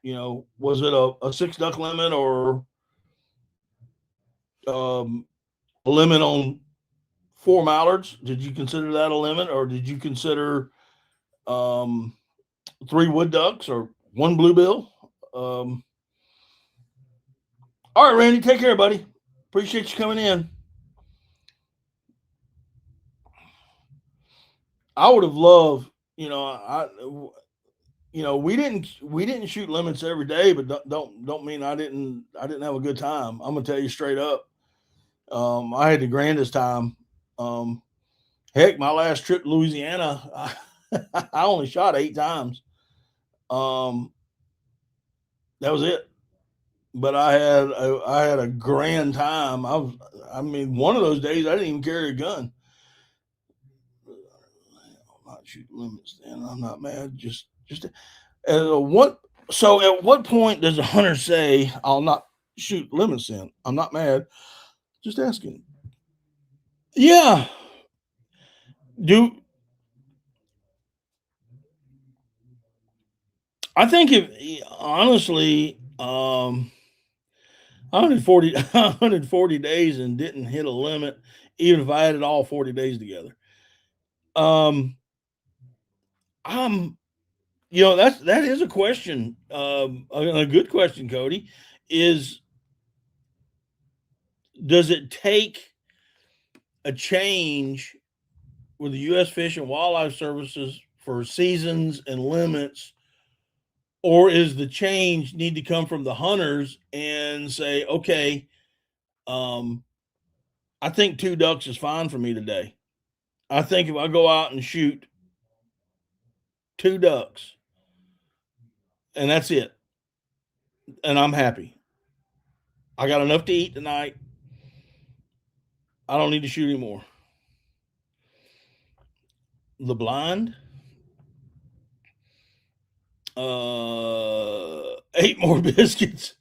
was it a 6 duck limit, or um, a limit on 4 mallards? Did you consider that a limit, or did you consider um, 3 wood ducks or 1 bluebill? Um, all right, Randy, take care, buddy. Appreciate you coming in. I would have loved, we didn't shoot limits every day, but don't mean I didn't have a good time. I'm gonna tell you straight up. I had the grandest time. Um, Heck, my last trip to Louisiana, I only shot 8 times. Um, that was it. But I had a grand time. I mean, one of those days I didn't even carry a gun. I'm not shooting limits. Then I'm not mad. Just what? So at what point does a hunter say, "I'll not shoot limits"? Then I'm not mad. Just asking. Yeah. Do I think if honestly, 140, 140 days and didn't hit a limit, even if I added all 40 days together. Um, I'm, that is a question, a good question, Cody. Is does it take a change with the U.S. Fish and Wildlife Services for seasons and limits, or is the change need to come from the hunters and say, okay, um, I think 2 ducks is fine for me today. I think if I go out and shoot 2 ducks and that's it, and I'm happy. I got enough to eat tonight. I don't need to shoot anymore. The blind, 8 more biscuits,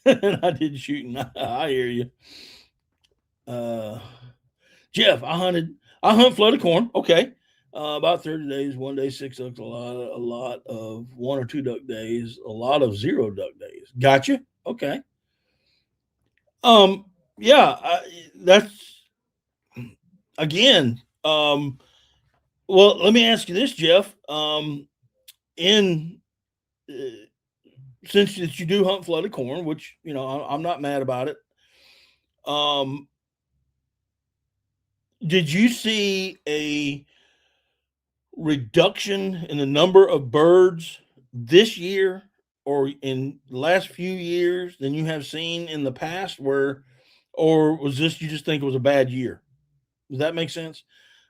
and I did shooting. I hear you, uh, Jeff. I hunt flooded corn. Okay, about 30 days, 1 day 6 ducks, a lot of 1 or 2 duck days, a lot of 0 duck days. Gotcha. Okay. Um, yeah, that's again. Well, let me ask you this, Jeff. In uh, Since that you do hunt flooded corn, which I'm not mad about it. Um, did you see a reduction in the number of birds this year or in the last few years than you have seen in the past? Or was this you just think it was a bad year? Does that make sense?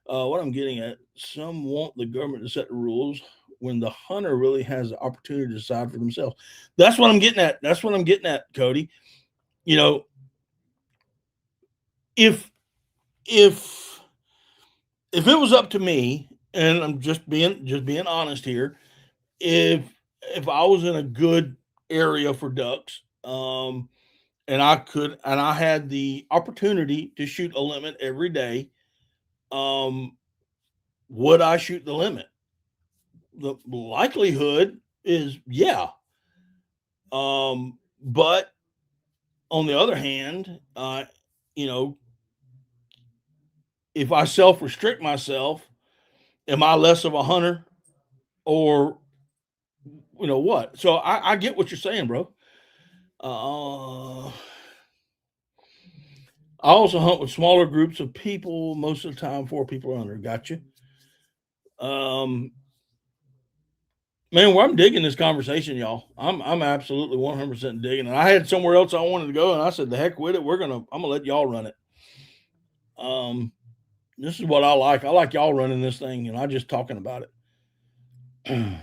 What I'm getting at, some want the government to set the rules when the hunter really has the opportunity to decide for themselves. That's what I'm getting at. That's what I'm getting at, Cody. You know, if if if it was up to me, and I'm just being honest here, if if I was in a good area for ducks, and I had the opportunity to shoot a limit every day, um, would I shoot the limit? The likelihood is yeah. But on the other hand, you know, if I self restrict myself, am I less of a hunter or what? So I get what you're saying, bro. I also hunt with smaller groups of people, most of the time 4 people or under. Gotcha. Um, Man, well, I'm digging this conversation, y'all. I'm absolutely 100% digging it. I had somewhere else I wanted to go, and I said, "The heck with it. I'm gonna let y'all run it." Um, this is what I like. I like y'all running this thing, and I just talking about it.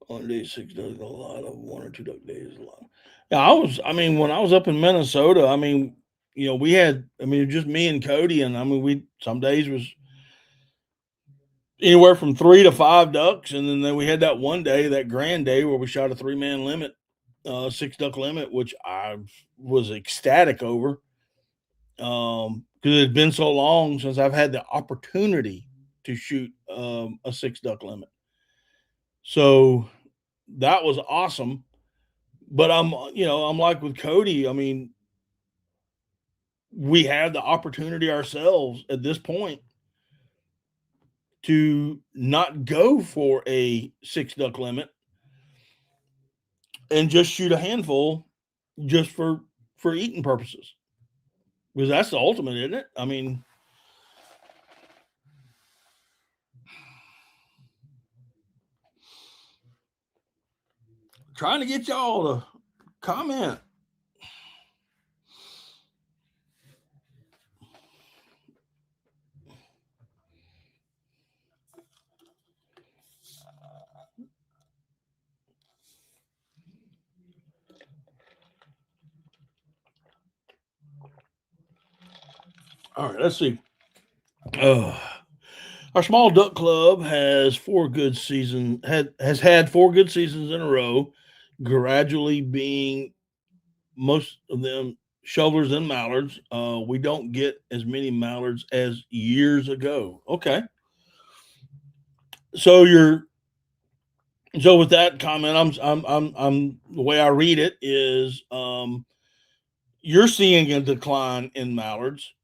On day 6 does a lot of 1 or 2 duck days. A lot. Yeah, I mean, when I was up in Minnesota, I mean, we had. I mean, just me and Cody, and I mean, we some days was anywhere from 3 to 5 ducks, and then we had that one day, that grand day, where we shot a 3-man limit, 6 duck limit, which I was ecstatic over, because it had been so long since I've had the opportunity to shoot a 6 duck limit. So that was awesome. But I'm like with Cody. I mean, we have the opportunity ourselves at this point to not go for a 6 duck limit and just shoot a handful just for eating purposes. Because that's the ultimate, isn't it? I mean, trying to get y'all to comment. All right, let's see. Oh, Our small duck club has had 4 good seasons in a row, gradually being most of them shovelers and mallards. We don't get as many mallards as years ago. Okay, so you're so with that comment, I'm the way I read it is you're seeing a decline in mallards.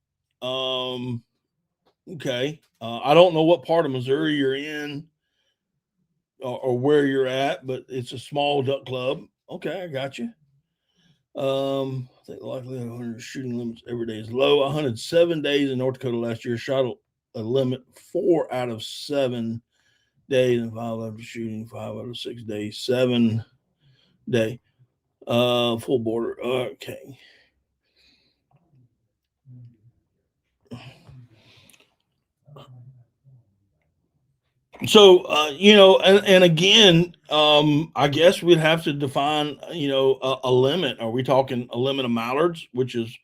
Um, okay, I don't know what part of Missouri you're in or where you're at, but it's a small duck club. Okay, I got you. I think the likelihood of hunting shooting limits every day is low. I hunted 7 days in North Dakota last year, shot a limit 4 out of 7 days, and 5 after shooting 5 out of 6 days, 7 day, full border. Okay. So, and again, I guess we'd have to define, a limit. Are we talking a limit of mallards, which is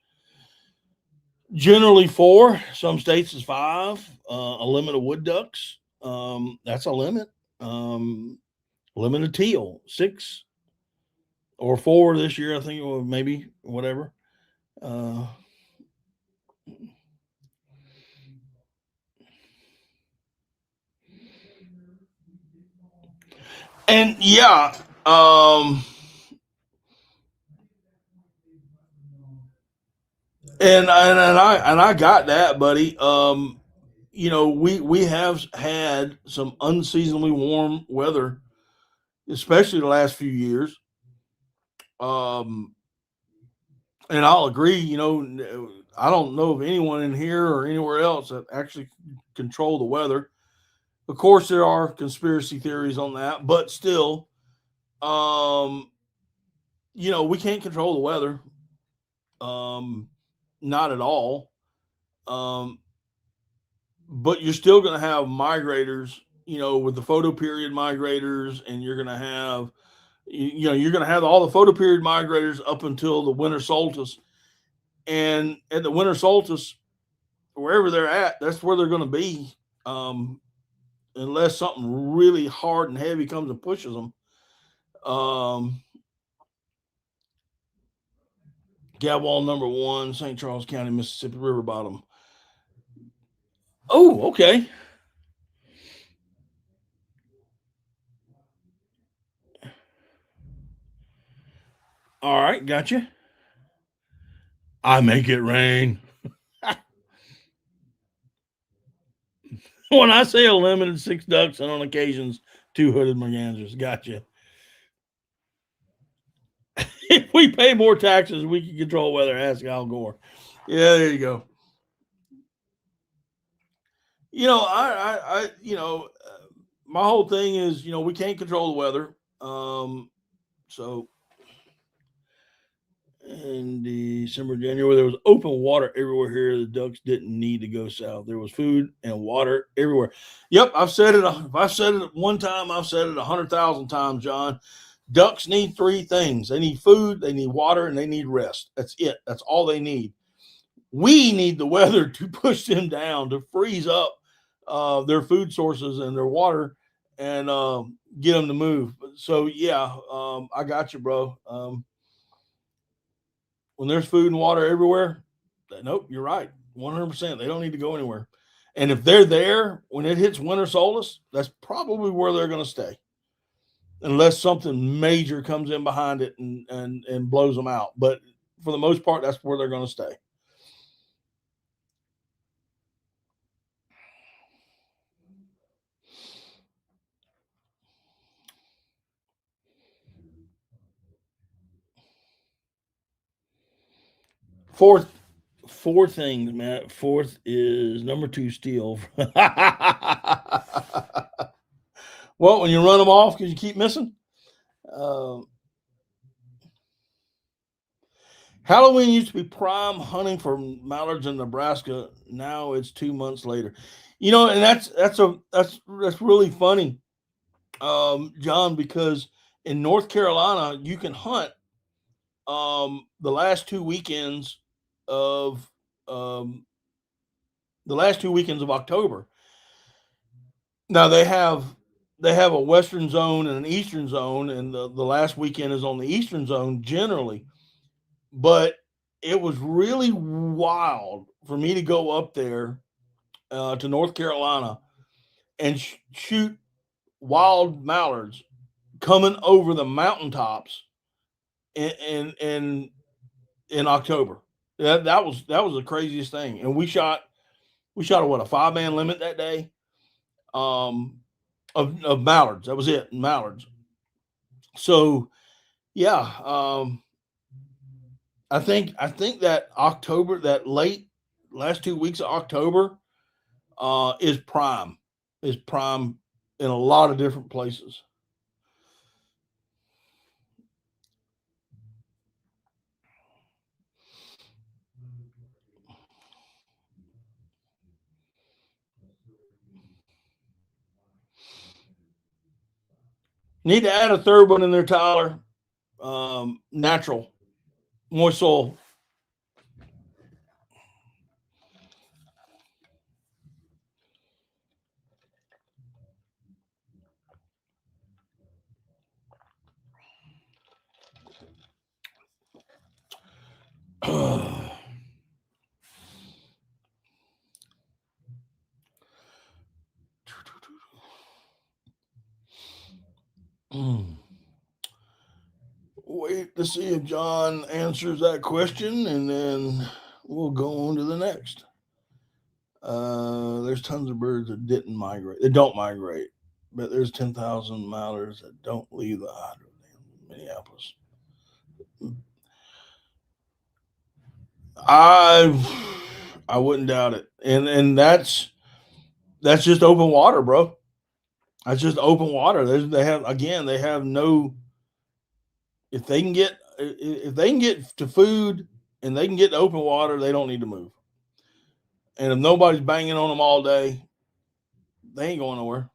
generally 4, some states is 5, a limit of wood ducks, that's a limit. Limit of teal, 6 or 4 this year, I think, or maybe whatever. Uh, and yeah, and I got that, buddy. We have had some unseasonably warm weather, especially the last few years. Um, and I'll agree. I don't know of anyone in here or anywhere else that actually control the weather. Of course, there are conspiracy theories on that, but still, um, we can't control the weather. Um, Not at all. Um, but you're still going to have migrators, with the photo period migrators, and you're going to have, you're going to have all the photo period migrators up until the winter solstice. And at the winter solstice, wherever they're at, that's where they're going to be, unless something really hard and heavy comes and pushes them. Um, Gadwall #1, St. Charles County, Mississippi River bottom. Oh, okay. All right, gotcha. I make it rain. When I say a limited 6 ducks and on occasions 2 hooded mergansers, gotcha. If we pay more taxes, we can control weather. Ask Al Gore. Yeah, there you go. My whole thing is, we can't control the weather. So in December, January, there was open water everywhere here. The ducks didn't need to go south. There was food and water everywhere. Yep, I've said it. If I've said it one time, I've said it 100,000 times, John. Ducks need 3 things: they need food, they need water, and they need rest. That's it. That's all they need. We need the weather to push them down, to freeze up their food sources and their water, and get them to move. So yeah, I got you, bro. When there's food and water everywhere, nope, you're right, 100%. They don't need to go anywhere. And if they're there when it hits winter solstice, that's probably where they're going to stay, unless something major comes in behind it and blows them out. But for the most part, that's where they're going to stay. Fourth thing, Matt. Fourth is #2 steel. Well, when you run them off because you keep missing. Um, Halloween used to be prime hunting for mallards in Nebraska. Now it's 2 months later. And that's really funny, John, because in North Carolina you can hunt the last 2 weekends of um, the last 2 weekends of October. Now they have a western zone and an eastern zone, and the last weekend is on the eastern zone generally. But it was really wild for me to go up there to North Carolina and shoot wild mallards coming over the mountaintops in in October. That was the craziest thing. And we shot a what, a 5-man limit that day, um, of mallards. That was it, mallards. So yeah, I think that October, that late last 2 weeks of October, is prime in a lot of different places. Need to add a third one in there, Tyler. Natural, moist soil. Wait to see if John answers that question, and then we'll go on to the next. There's tons of birds that didn't migrate. They don't migrate, but there's 10,000 mallards that don't leave the hydro in Minneapolis. I I wouldn't doubt it, and that's just open water, bro. That's just open water. They have, again, they have no, if they can get to food and they can get to open water, they don't need to move. And if nobody's banging on them all day, they ain't going nowhere.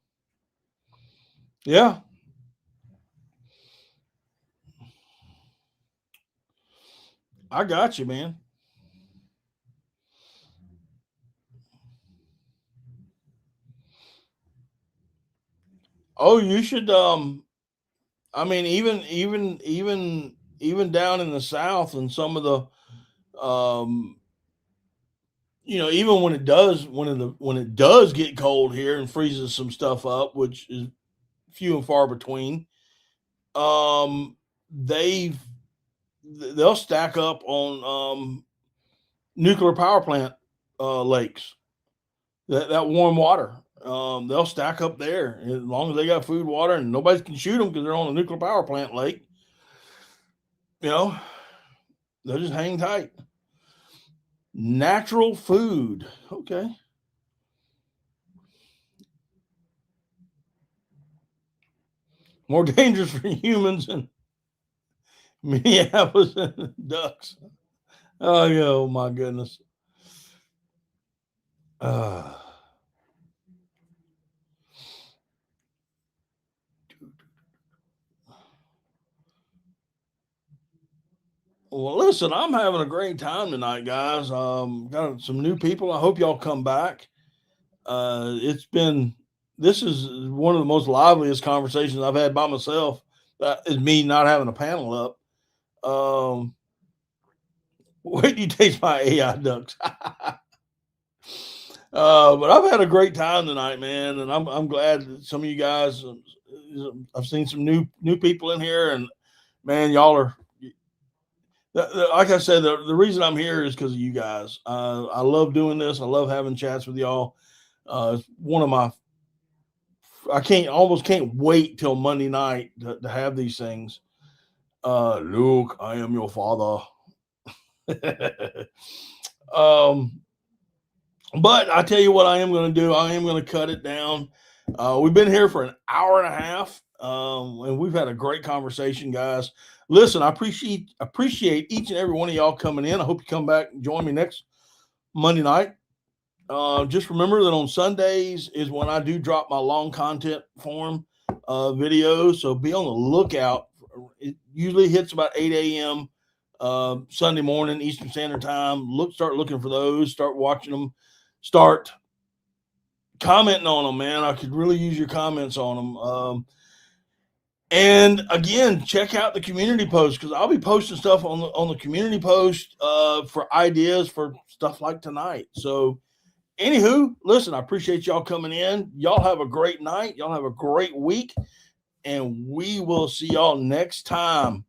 Yeah. I got you, man. Oh, you should. I mean, even down in the South and some of the, even when it does get cold here and freezes some stuff up, which is few and far between. Um, they've they'll stack up on nuclear power plant lakes. That warm water. They'll stack up there as long as they got food, water, and nobody can shoot them because they're on a nuclear power plant lake. You know, they'll just hang tight. Natural food. Okay. More dangerous for humans than Minneapolis and ducks. Oh, yeah, oh my goodness. Uh, well, listen, I'm having a great time tonight, guys. Got some new people. I hope y'all come back. It's been This is one of the most liveliest conversations I've had by myself. That is me not having a panel up. Um, Wait, you taste my AI ducks. But I've had a great time tonight, man, and I'm glad that some of you guys. I've seen some new people in here, and man, y'all are. Like I said, the reason I'm here is because of you guys. I love doing this. I love having chats with y'all. It's one of my. I almost can't wait till Monday night to have these things. Luke, I am your father. um, but I tell you what, I am going to do. I am going to cut it down. We've been here for an hour and a half, and we've had a great conversation, guys. Listen, I appreciate each and every one of y'all coming in. I hope you come back and join me next Monday night. Just remember that on Sundays is when I do drop my long content form videos. So be on the lookout. It usually hits about 8 a.m. Sunday morning, Eastern Standard Time. Start looking for those. Start watching them. Start commenting on them, man. I could really use your comments on them. And again, check out the community post because I'll be posting stuff on the community post for ideas for stuff like tonight. So, anywho, listen, I appreciate y'all coming in. Y'all have a great night. Y'all have a great week, and we will see y'all next time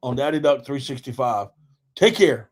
on Daddy Duck 365. Take care.